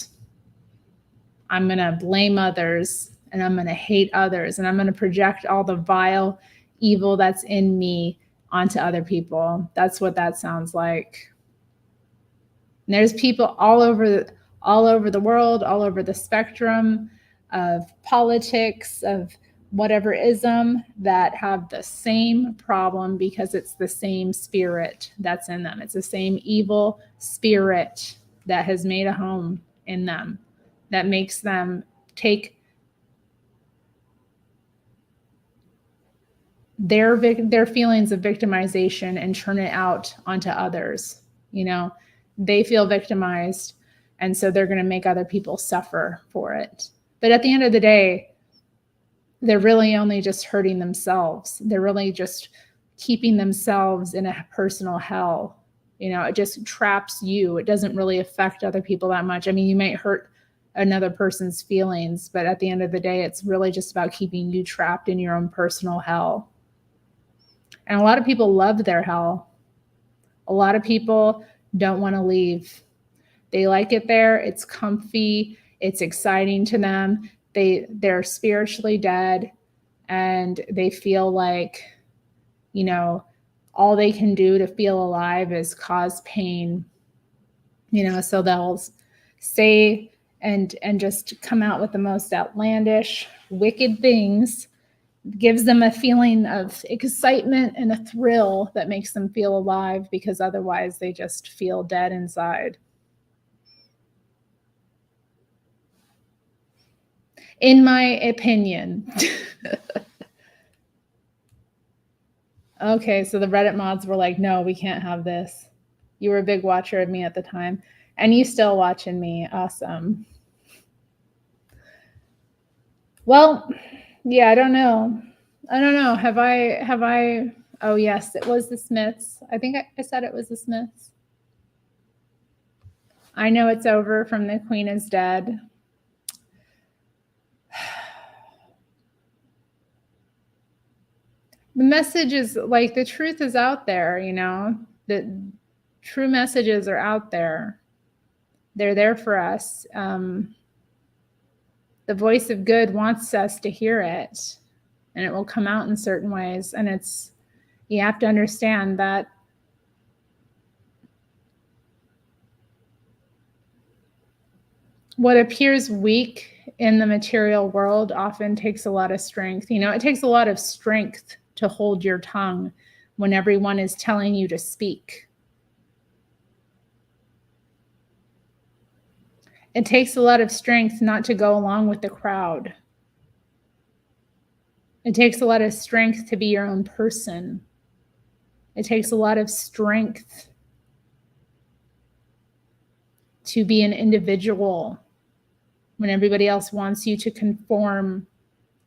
I'm going to blame others and I'm going to hate others and I'm going to project all the vile evil that's in me onto other people. That's what that sounds like. And there's people all over the world, all over the spectrum of politics, of whatever ism that have the same problem because it's the same spirit that's in them. It's the same evil spirit that has made a home in them that makes them take their feelings of victimization and turn it out onto others. You know, they feel victimized, and so they're going to make other people suffer for it. But at the end of the day, they're really only just hurting themselves. They're really just keeping themselves in a personal hell. You know, it just traps you. It doesn't really affect other people that much. I mean, you might hurt another person's feelings, but at the end of the day, it's really just about keeping you trapped in your own personal hell. And a lot of people love their hell. A lot of people don't want to leave. They like it there. It's comfy. It's exciting to them. They're spiritually dead, and they feel like, you know, all they can do to feel alive is cause pain. You know, so they'll say and just come out with the most outlandish, wicked things. Gives them a feeling of excitement and a thrill that makes them feel alive, because otherwise they just feel dead inside. In my opinion. Okay, so the Reddit mods were like, no, we can't have this. You were a big watcher of me at the time, and you still watching me. Awesome. Well, yeah, I don't know. Have I, oh yes, it was the Smiths. I think I said it was the Smiths. I know it's over from The Queen is Dead. The message is like, the truth is out there, you know, the true messages are out there. They're there for us. The voice of good wants us to hear it, and it will come out in certain ways. And you have to understand that what appears weak in the material world often takes a lot of strength. You know, it takes a lot of strength to hold your tongue when everyone is telling you to speak. It takes a lot of strength not to go along with the crowd. It takes a lot of strength to be your own person. It takes a lot of strength to be an individual when everybody else wants you to conform,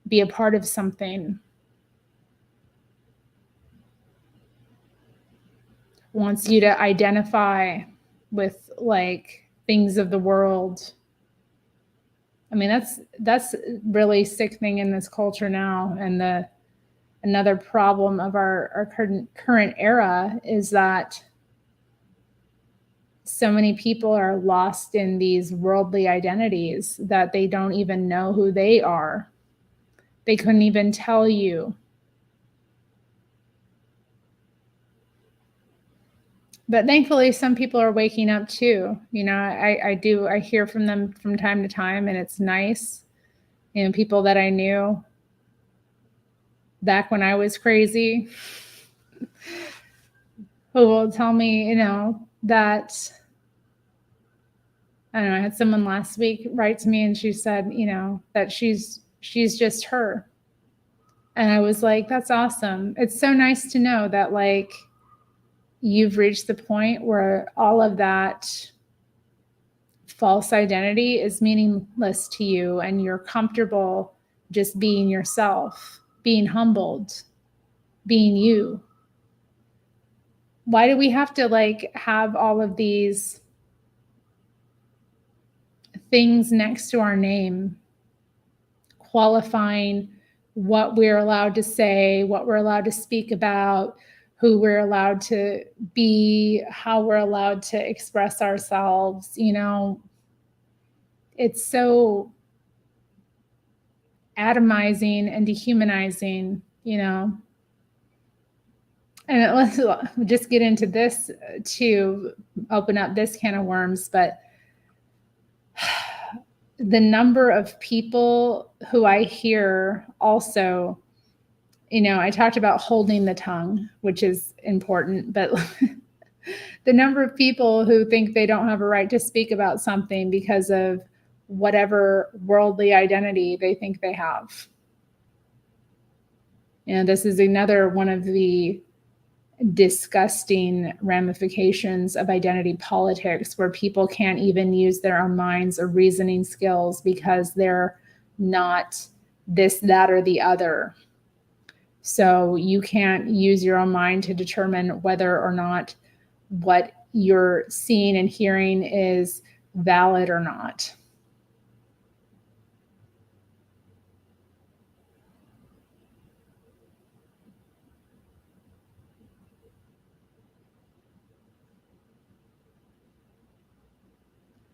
be a part of something, wants you to identify with like things of the world. I mean, that's really sickening in this culture now. And another problem of our current era is that so many people are lost in these worldly identities that they don't even know who they are. They couldn't even tell you. But thankfully, some people are waking up too. You know, I hear from them from time to time, and it's nice. You know, people that I knew back when I was crazy who will tell me, you know, that, I don't know, I had someone last week write to me and she said, you know, that she's just her. And I was like, that's awesome. It's so nice to know that like you've reached the point where all of that false identity is meaningless to you and you're comfortable just being yourself, being humbled, being you. Why do we have to like have all of these things next to our name qualifying what we're allowed to say, what we're allowed to speak about, who we're allowed to be, how we're allowed to express ourselves? You know, it's so atomizing and dehumanizing, you know. And let's just get into this to open up this can of worms. But the number of people who I hear also, I talked about holding the tongue, which is important, but the number of people who think they don't have a right to speak about something because of whatever worldly identity they think they have. And this is another one of the disgusting ramifications of identity politics, where people can't even use their own minds or reasoning skills because they're not this, that, or the other. So you can't use your own mind to determine whether or not what you're seeing and hearing is valid or not.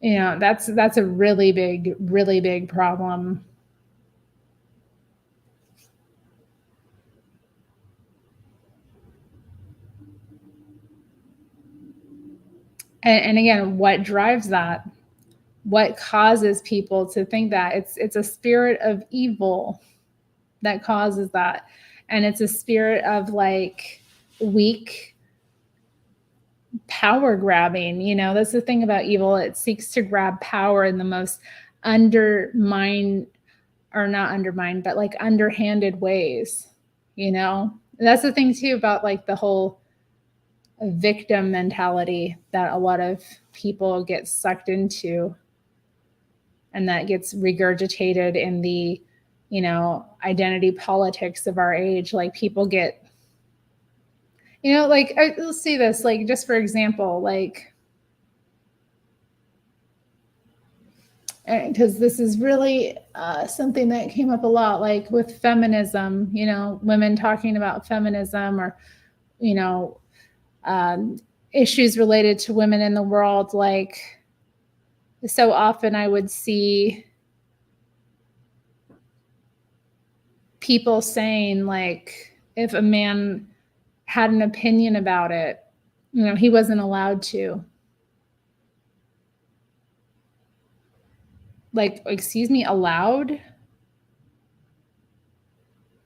That's a really big problem. And again, what drives that? What causes people to think that? It's a spirit of evil that causes that. And it's a spirit of like weak power grabbing. That's the thing about evil. It seeks to grab power in the most underhanded ways. That's the thing too about like the whole victim mentality that a lot of people get sucked into, and that gets regurgitated in the identity politics of our age. Like people get, like let's see this, like just for example, like because this is really something that came up a lot, like with feminism, women talking about feminism, or issues related to women in the world. Like so often I would see people saying like if a man had an opinion about it, he wasn't allowed to. Like, excuse me, allowed?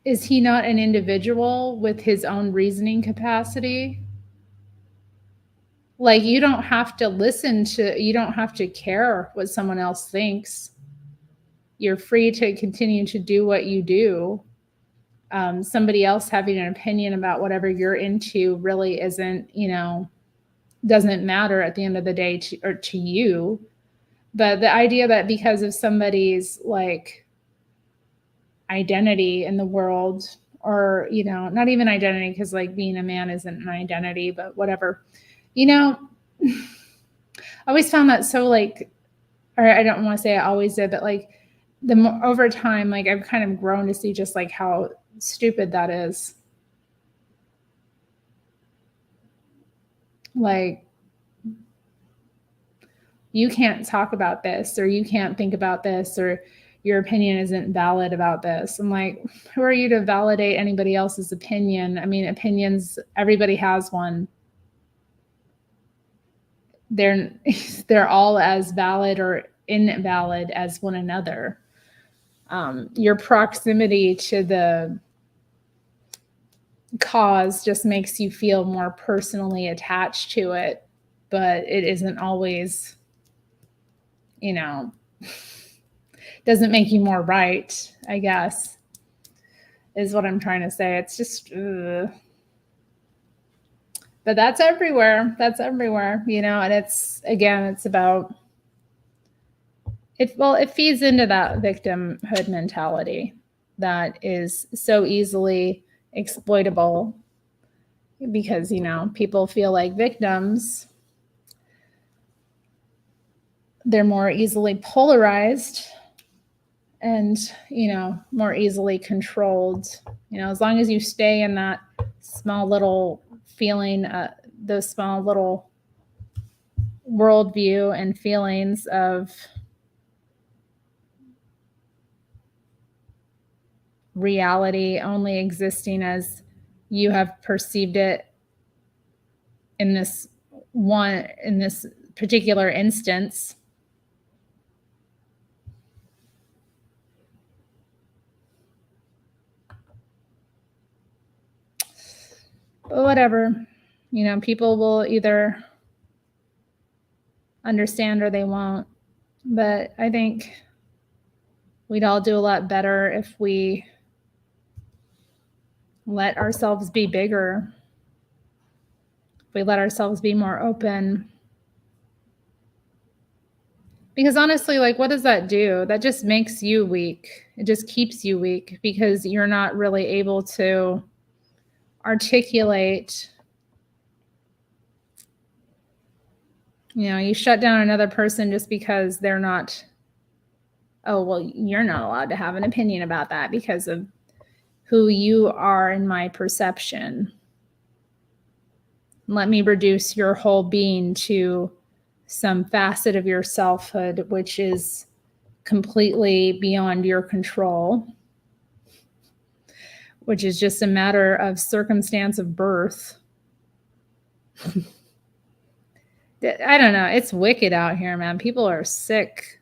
Is he not an individual with his own reasoning capacity? Like, you don't have to care what someone else thinks. You're free to continue to do what you do. Somebody else having an opinion about whatever you're into really doesn't matter at the end of the day to you. But the idea that because of somebody's like identity in the world, or not even identity, because like being a man isn't an identity, but whatever, I always found that so like, or I don't want to say I always did, but like over time, like I've kind of grown to see just like how stupid that is. Like, you can't talk about this, or you can't think about this, or your opinion isn't valid about this. I'm like, who are you to validate anybody else's opinion? I mean, opinions, everybody has one. They're all as valid or invalid as one another. Your proximity to the cause just makes you feel more personally attached to it, but it isn't always, doesn't make you more right, I guess, is what I'm trying to say. It's just, but that's everywhere. And it's about, it feeds into that victimhood mentality that is so easily exploitable, because, people feel like victims. They're more easily polarized and, more easily controlled. As long as you stay in that small little feeling, those small little worldview and feelings of reality only existing as you have perceived it in this particular instance, whatever, people will either understand or they won't. But I think we'd all do a lot better if we let ourselves be bigger. If we let ourselves be more open. Because honestly, like, what does that do? That just makes you weak. It just keeps you weak because you're not really able to articulate. You shut down another person just because they're not, oh, well, you're not allowed to have an opinion about that because of who you are in my perception. Let me reduce your whole being to some facet of your selfhood, which is completely beyond your control, which is just a matter of circumstance of birth. I don't know. It's wicked out here, man. People are sick.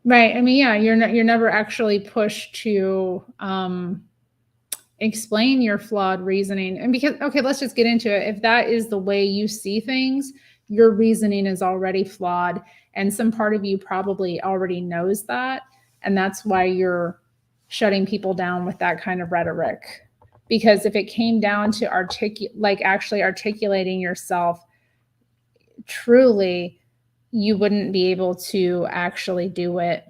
Right. I mean, yeah, you're never actually pushed to explain your flawed reasoning. And because, okay, let's just get into it. If that is the way you see things, your reasoning is already flawed. And some part of you probably already knows that. And that's why you're shutting people down with that kind of rhetoric. Because if it came down to actually articulating yourself truly, you wouldn't be able to actually do it.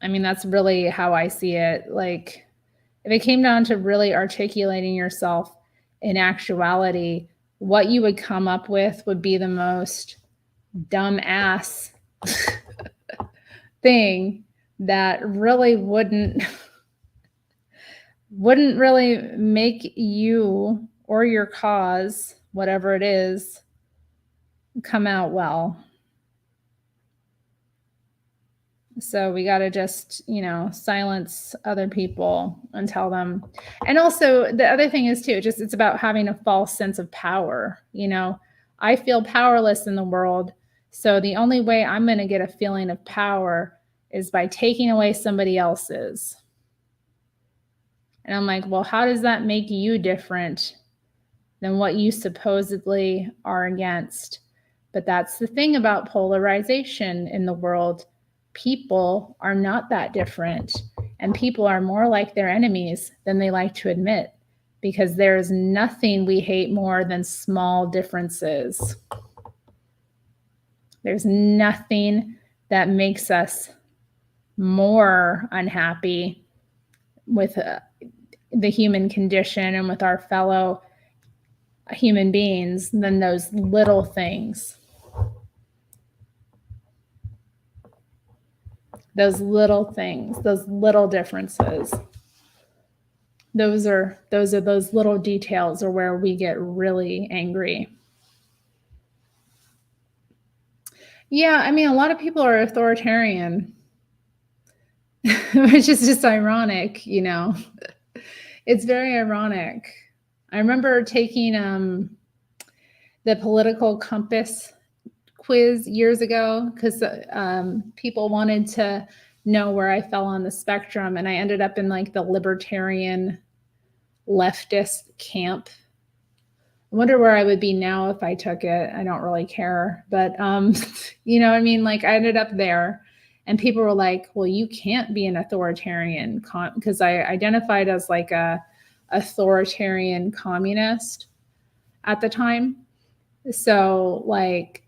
I mean, that's really how I see it. Like, if it came down to really articulating yourself in actuality, what you would come up with would be the most dumbass thing that really wouldn't really make you or your cause, whatever it is, come out well. So we got to just, silence other people and tell them. And also the other thing is too, it's about having a false sense of power. I feel powerless in the world. So the only way I'm going to get a feeling of power is by taking away somebody else's. And I'm like, well, how does that make you different than what you supposedly are against? But that's the thing about polarization in the world. People are not that different, and people are more like their enemies than they like to admit, because there is nothing we hate more than small differences. There's nothing that makes us more unhappy with the human condition and with our fellow human beings than those little things. Those little things, those little differences. Those little details are where we get really angry. Yeah, I mean, a lot of people are authoritarian, which is just ironic, It's very ironic. I remember taking the political compass quiz years ago because people wanted to know where I fell on the spectrum, and I ended up in like the libertarian leftist camp. I wonder where I would be now if I took it. I don't really care, but you know what I mean? Like, I ended up there, and people were like, well, you can't be an authoritarian because I identified as like a authoritarian communist at the time. So like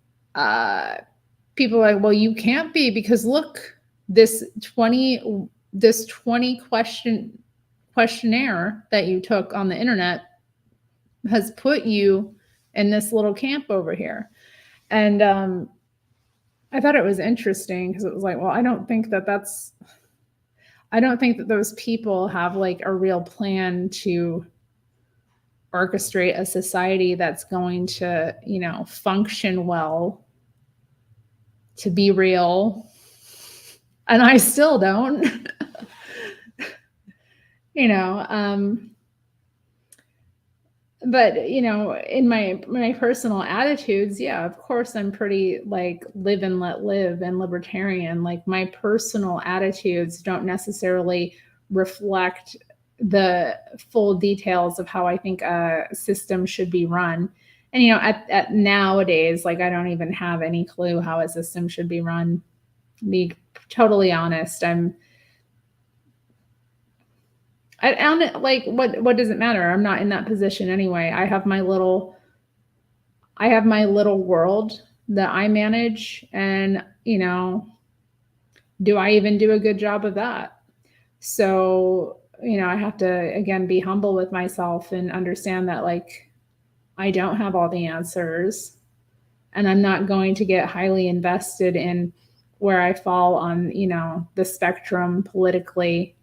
people are like, well, you can't be because look, this 20 questionnaire that you took on the internet has put you in this little camp over here. And I thought it was interesting because it was like, well, I don't think that those people have like a real plan to orchestrate a society that's going to, function well, to be real. And I still don't. but you know, in my personal attitudes, yeah, of course I'm pretty like live and let live and libertarian. Like my personal attitudes don't necessarily reflect the full details of how I think a system should be run. And you know, at nowadays, like I don't even have any clue how a system should be run. To be totally honest, I don't like what does it matter? I'm not in that position anyway. I have my little world that I manage, and you know, do I even do a good job of that? So, you know, I have to again be humble with myself and understand that like I don't have all the answers, and I'm not going to get highly invested in where I fall on, you know, the spectrum politically,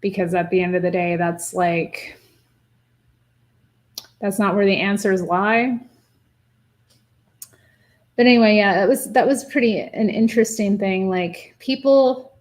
because at the end of the day, that's like that's not where the answers lie. But anyway, yeah, that was pretty an interesting thing. Like people,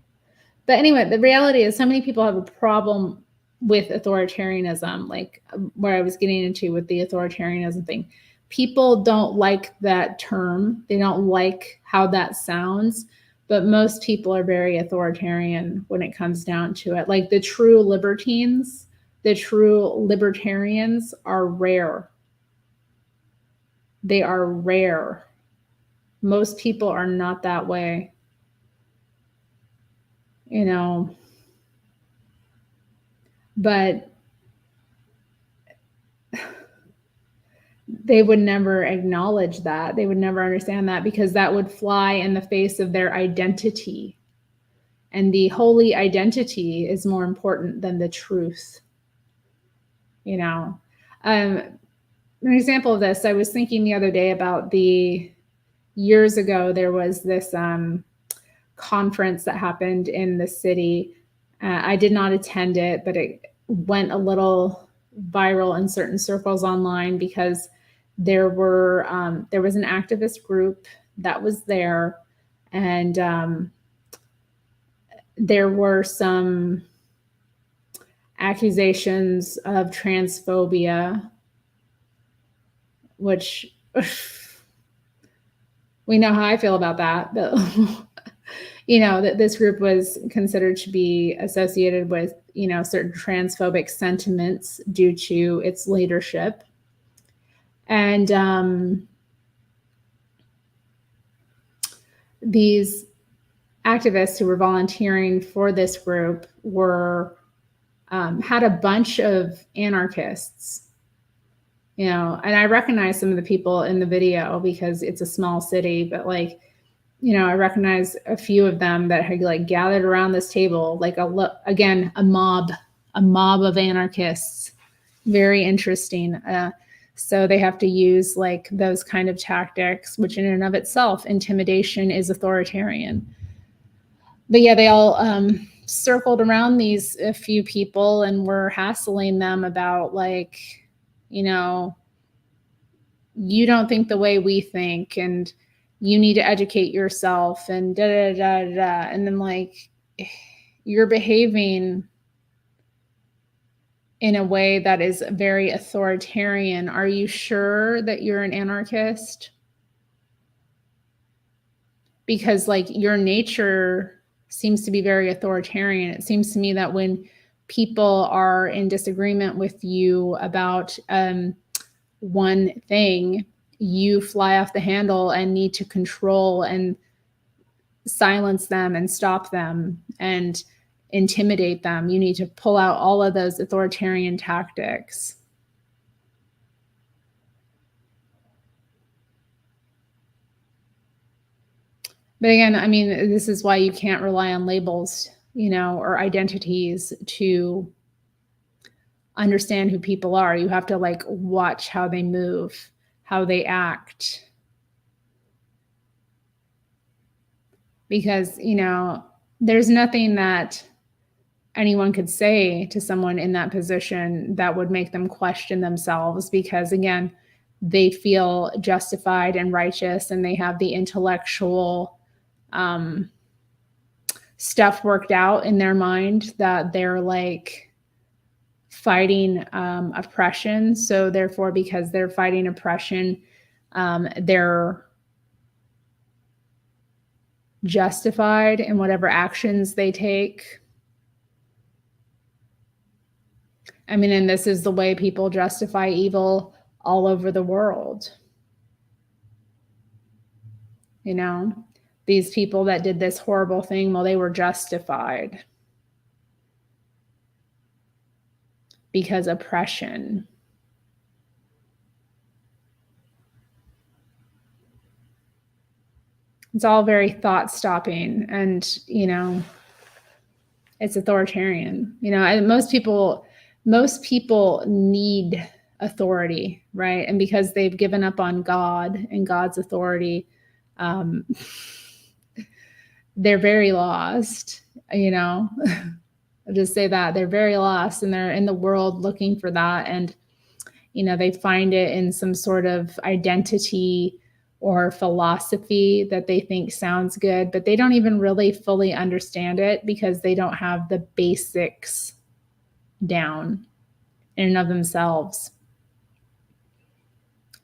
but anyway, the reality is so many people have a problem with authoritarianism, like where I was getting into with the authoritarianism thing. People don't like that term. They don't like how that sounds, but most people are very authoritarian when it comes down to it. Like the true libertines, the true libertarians are rare. They are rare. Most people are not that way. You know, but they would never acknowledge that. They would never understand that because that would fly in the face of their identity. And the holy identity is more important than the truth. You know, an example of this, I was thinking the other day about the years ago, there was this conference that happened in the city. I did not attend it, but it went a little viral in certain circles online because there was an activist group that was there, and there were some accusations of transphobia, which we know how I feel about that, but you know, that this group was considered to be associated with, you know, certain transphobic sentiments due to its leadership. And these activists who were volunteering for this group were had a bunch of anarchists, you know, and I recognize some of the people in the video because it's a small city, but like, you know, I recognize a few of them that had like gathered around this table, like a mob of anarchists. Very interesting. So they have to use like those kind of tactics, which in and of itself, intimidation is authoritarian. But yeah, they all circled around these a few people and were hassling them about like, you know, you don't think the way we think, and you need to educate yourself, and da da da da da. And then like, you're behaving in a way that is very authoritarian. Are you sure that you're an anarchist? Because like your nature seems to be very authoritarian. It seems to me that when people are in disagreement with you about one thing, you fly off the handle and need to control and silence them and stop them and intimidate them. You need to pull out all of those authoritarian tactics. But again, I mean, this is why you can't rely on labels, you know, or identities to understand who people are. You have to like watch how they move, how they act. Because, you know, there's nothing that anyone could say to someone in that position that would make them question themselves, because again, they feel justified and righteous, and they have the intellectual stuff worked out in their mind that they're like fighting oppression. So therefore, because they're fighting oppression, they're justified in whatever actions they take. I mean, and this is the way people justify evil all over the world. You know, these people that did this horrible thing, well, they were justified because oppression. It's all very thought stopping, and, you know, it's authoritarian. You know, and most people need authority, right? And because they've given up on God and God's authority, they're very lost, you know. I'll just say that they're very lost, and they're in the world looking for that. And, you know, they find it in some sort of identity or philosophy that they think sounds good, but they don't even really fully understand it because they don't have the basics down in and of themselves.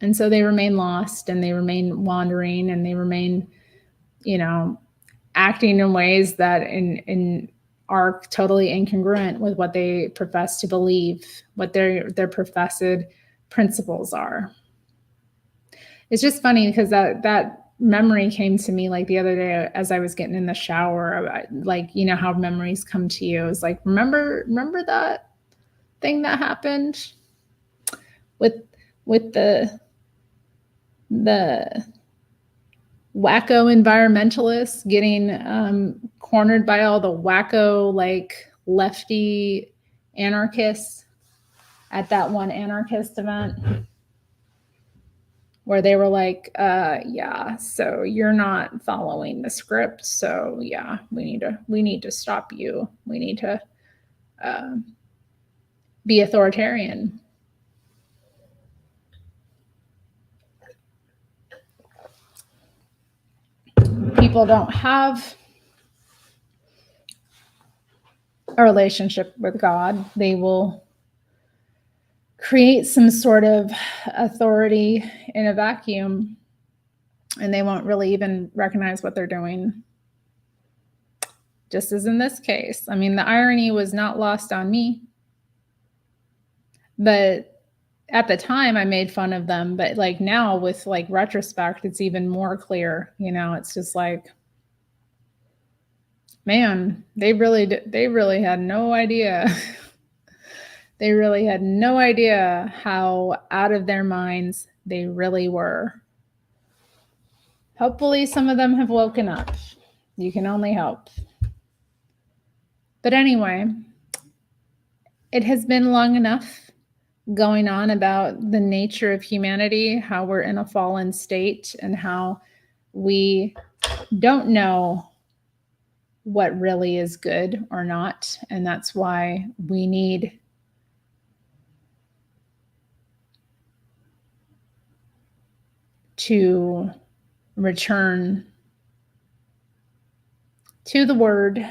And so they remain lost, and they remain wandering, and they remain, you know, acting in ways that are totally incongruent with what they profess to believe, what their professed principles are. It's just funny because that memory came to me like the other day as I was getting in the shower. Like, you know how memories come to you. It's like, remember that thing that happened with the wacko environmentalists getting cornered by all the wacko, like, lefty anarchists at that one anarchist event where they were like, yeah, so you're not following the script, so yeah, we need to stop you. We need to be authoritarian. People don't have a relationship with God. They will create some sort of authority in a vacuum, and they won't really even recognize what they're doing. Just as in this case. I mean, the irony was not lost on me. But at the time I made fun of them, but like now with like retrospect, it's even more clear, you know. It's just like, man, they really had no idea. They really had no idea how out of their minds they really were. Hopefully some of them have woken up. You can only hope. But anyway, it has been long enough going on about the nature of humanity, how we're in a fallen state, and how we don't know what really is good or not. And that's why we need to return to the Word,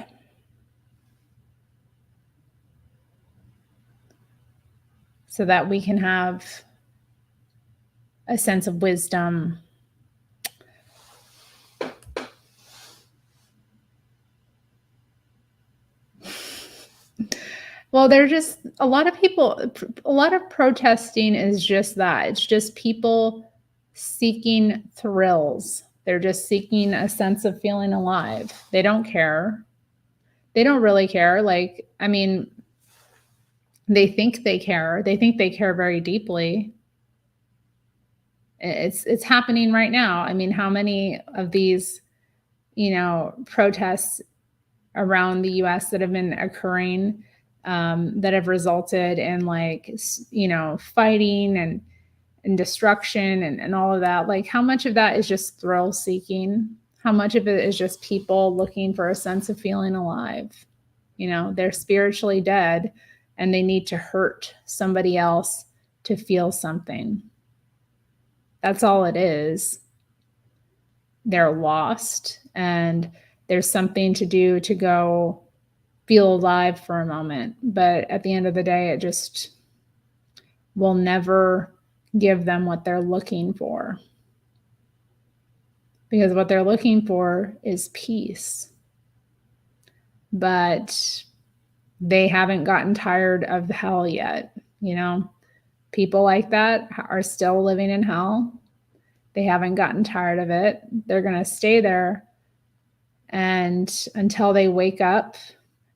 so that we can have a sense of wisdom. Well, there's just a lot of protesting is just that. It's just people seeking thrills. They're just seeking a sense of feeling alive. They don't care. They don't really care. Like, I mean, they think they care. They think they care very deeply. It's happening right now. I mean, how many of these, you know, protests around the US that have been occurring, that have resulted in, like, you know, fighting and destruction and all of that. Like, how much of that is just thrill seeking? How much of it is just people looking for a sense of feeling alive? You know, they're spiritually dead and they need to hurt somebody else to feel something. That's all it is. They're lost, and there's something to do to go feel alive for a moment. But at the end of the day, it just will never give them what they're looking for. Because what they're looking for is peace. But they haven't gotten tired of the hell yet. You know, people like that are still living in hell. They haven't gotten tired of it. They're going to stay there and until they wake up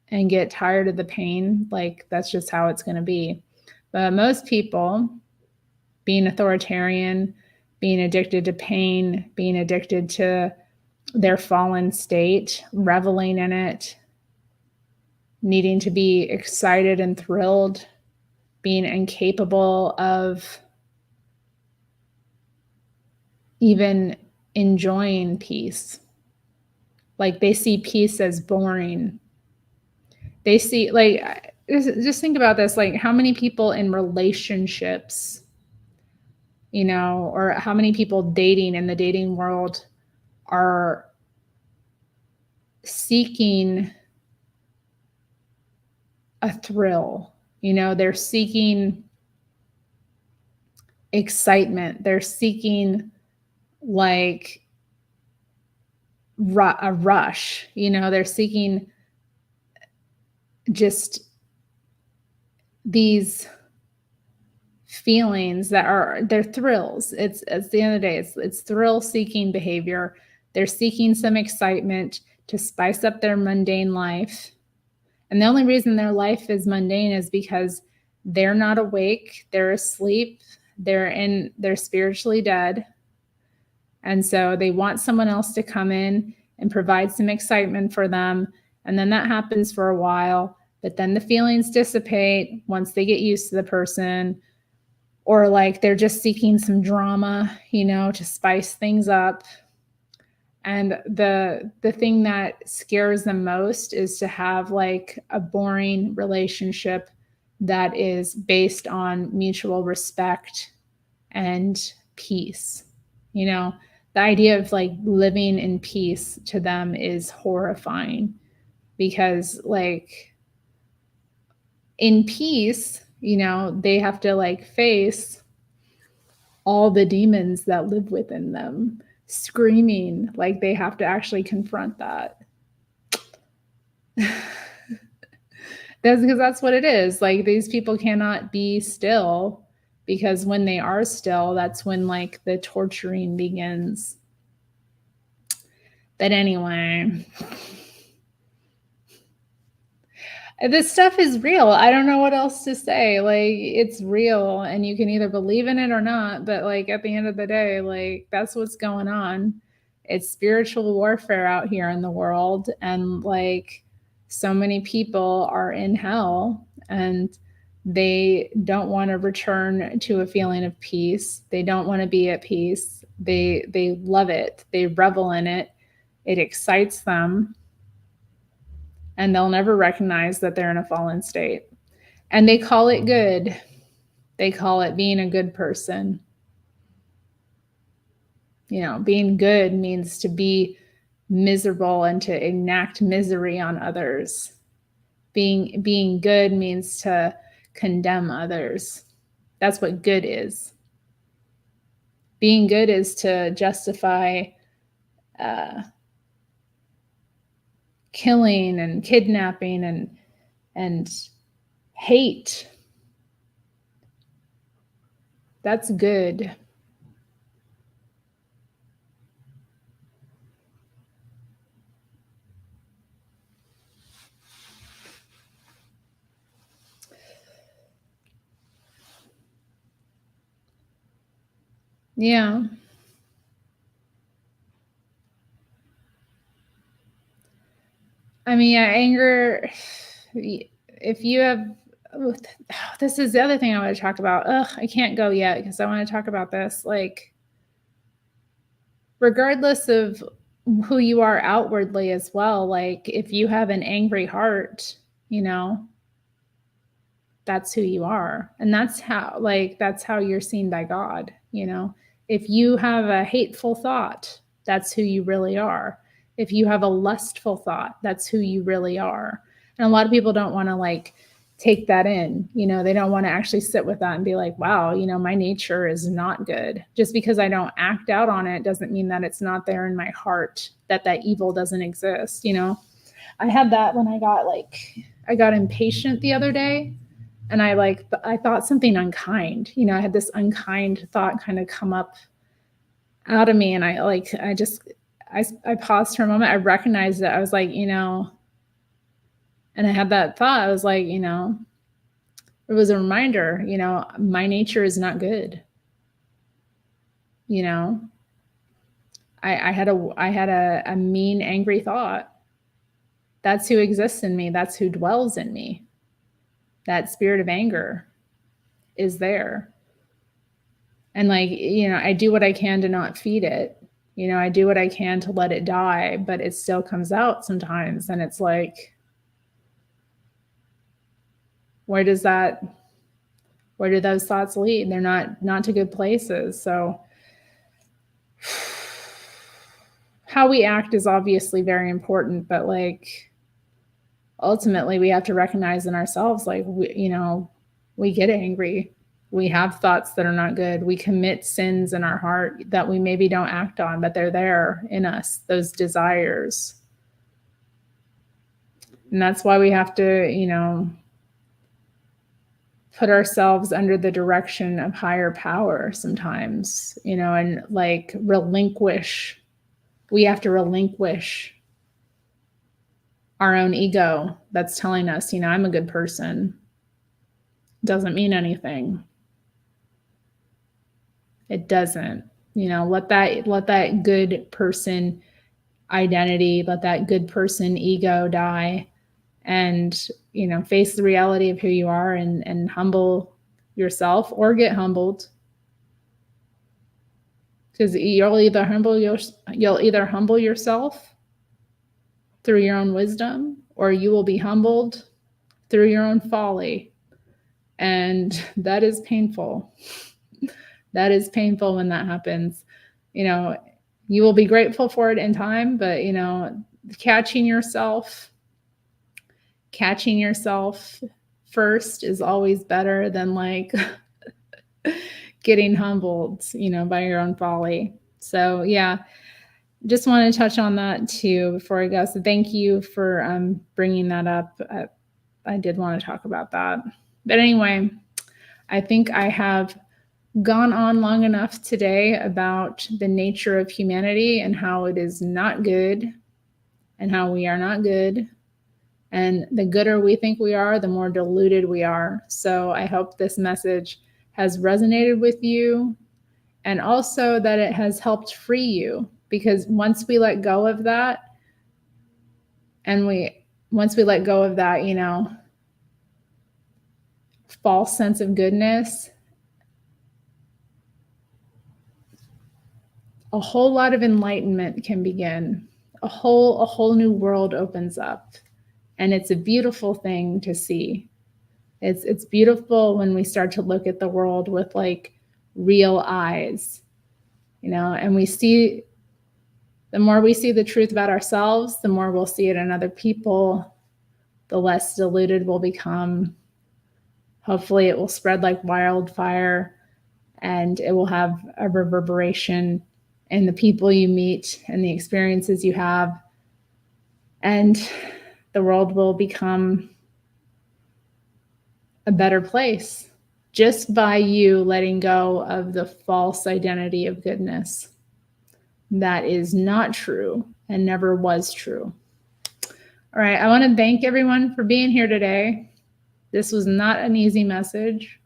and get tired of the pain. Like, that's just how it's going to be. But most people, being authoritarian, being addicted to pain, being addicted to their fallen state, reveling in it, needing to be excited and thrilled, being incapable of even enjoying peace. Like, they see peace as boring. They see, like, just think about this, like, how many people in relationships, you know, or how many people dating in the dating world are seeking a thrill. You know, they're seeking excitement. They're seeking like a rush. You know, they're seeking just these feelings that are, they're thrills. It's at the end of the day, it's thrill seeking behavior. They're seeking some excitement to spice up their mundane life. And the only reason their life is mundane is because they're not awake, they're asleep, they're spiritually dead. And so they want someone else to come in and provide some excitement for them. And then that happens for a while, but then the feelings dissipate once they get used to the person, or like they're just seeking some drama, you know, to spice things up. And the thing that scares them most is to have like a boring relationship that is based on mutual respect and peace. You know, the idea of like living in peace to them is horrifying, because like in peace, you know, they have to like face all the demons that live within them, screaming, like they have to actually confront that. That's because that's what it is. Like, these people cannot be still, because when they are still, that's when like the torturing begins. But anyway, this stuff is real. I don't know what else to say. Like, it's real, and you can either believe in it or not. But like at the end of the day, like, that's what's going on. It's spiritual warfare out here in the world, and like so many people are in hell, and they don't want to return to a feeling of peace. They don't want to be at peace. They love it. They revel in it. It excites them. And they'll never recognize that they're in a fallen state. And they call it good. They call it being a good person. You know, being good means to be miserable and to enact misery on others. Being good means to condemn others. That's what good is. Being good is to justify killing and kidnapping and hate. That's good. Yeah. I mean, yeah, anger, if you have, this is the other thing I want to talk about. I can't go yet because I want to talk about this. Like, regardless of who you are outwardly as well, like if you have an angry heart, you know, that's who you are. And that's how you're seen by God, you know. If you have a hateful thought, that's who you really are. If you have a lustful thought, that's who you really are. And a lot of people don't want to like take that in, you know, they don't want to actually sit with that and be like, wow, you know, my nature is not good. Just because I don't act out on it doesn't mean that it's not there in my heart, that that evil doesn't exist, you know. I had that when I got impatient the other day, and I thought something unkind, you know, I had this unkind thought kind of come up out of me, and I paused for a moment, I recognized it, I was like, you know, and I had that thought, I was like, you know, it was a reminder, you know, my nature is not good. You know, I had a mean, angry thought. That's who exists in me. That's who dwells in me. That spirit of anger is there. And like, you know, I do what I can to not feed it. You know, I do what I can to let it die, but it still comes out sometimes. And it's like, where do those thoughts lead? They're not to good places. So how we act is obviously very important, but like ultimately we have to recognize in ourselves, like, you know, we get angry, we have thoughts that are not good, we commit sins in our heart that we maybe don't act on, but they're there in us, those desires. And that's why we have to, you know, put ourselves under the direction of higher power sometimes, you know, and like we have to relinquish our own ego that's telling us, you know, I'm a good person. Doesn't mean anything. It doesn't. You know, let that good person identity, let that good person ego die, and, you know, face the reality of who you are, and humble yourself or get humbled. Because you'll either humble yourself through your own wisdom, or you will be humbled through your own folly. And that is painful. That is painful when that happens. You know, you will be grateful for it in time, but, you know, catching yourself first is always better than like getting humbled, you know, by your own folly. So yeah, just want to touch on that too before I go. So thank you for bringing that up. I did want to talk about that. But anyway, I think I have gone on long enough today about the nature of humanity and how it is not good and how we are not good. And the gooder we think we are, the more deluded we are. So I hope this message has resonated with you, and also that it has helped free you, because once we let go of that, you know, false sense of goodness, a whole lot of enlightenment can begin. A whole new world opens up, and it's a beautiful thing to see. It's beautiful when we start to look at the world with like real eyes, you know, and the more we see the truth about ourselves, the more we'll see it in other people, the less deluded we'll become. Hopefully it will spread like wildfire, and it will have a reverberation in the people you meet and the experiences you have. And the world will become a better place just by you letting go of the false identity of goodness. That is not true and never was true. All right, I want to thank everyone for being here today. This was not an easy message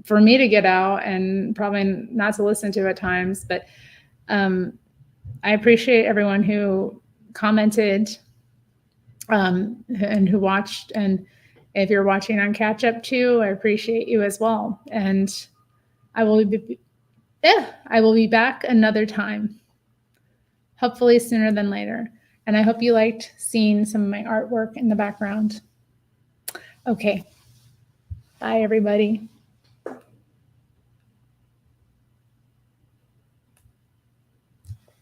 for me to get out, and probably not to listen to at times, but I appreciate everyone who commented and who watched. And if you're watching on catch up too, I appreciate you as well. And I will be back another time, hopefully sooner than later. And I hope you liked seeing some of my artwork in the background. Okay. Bye, everybody.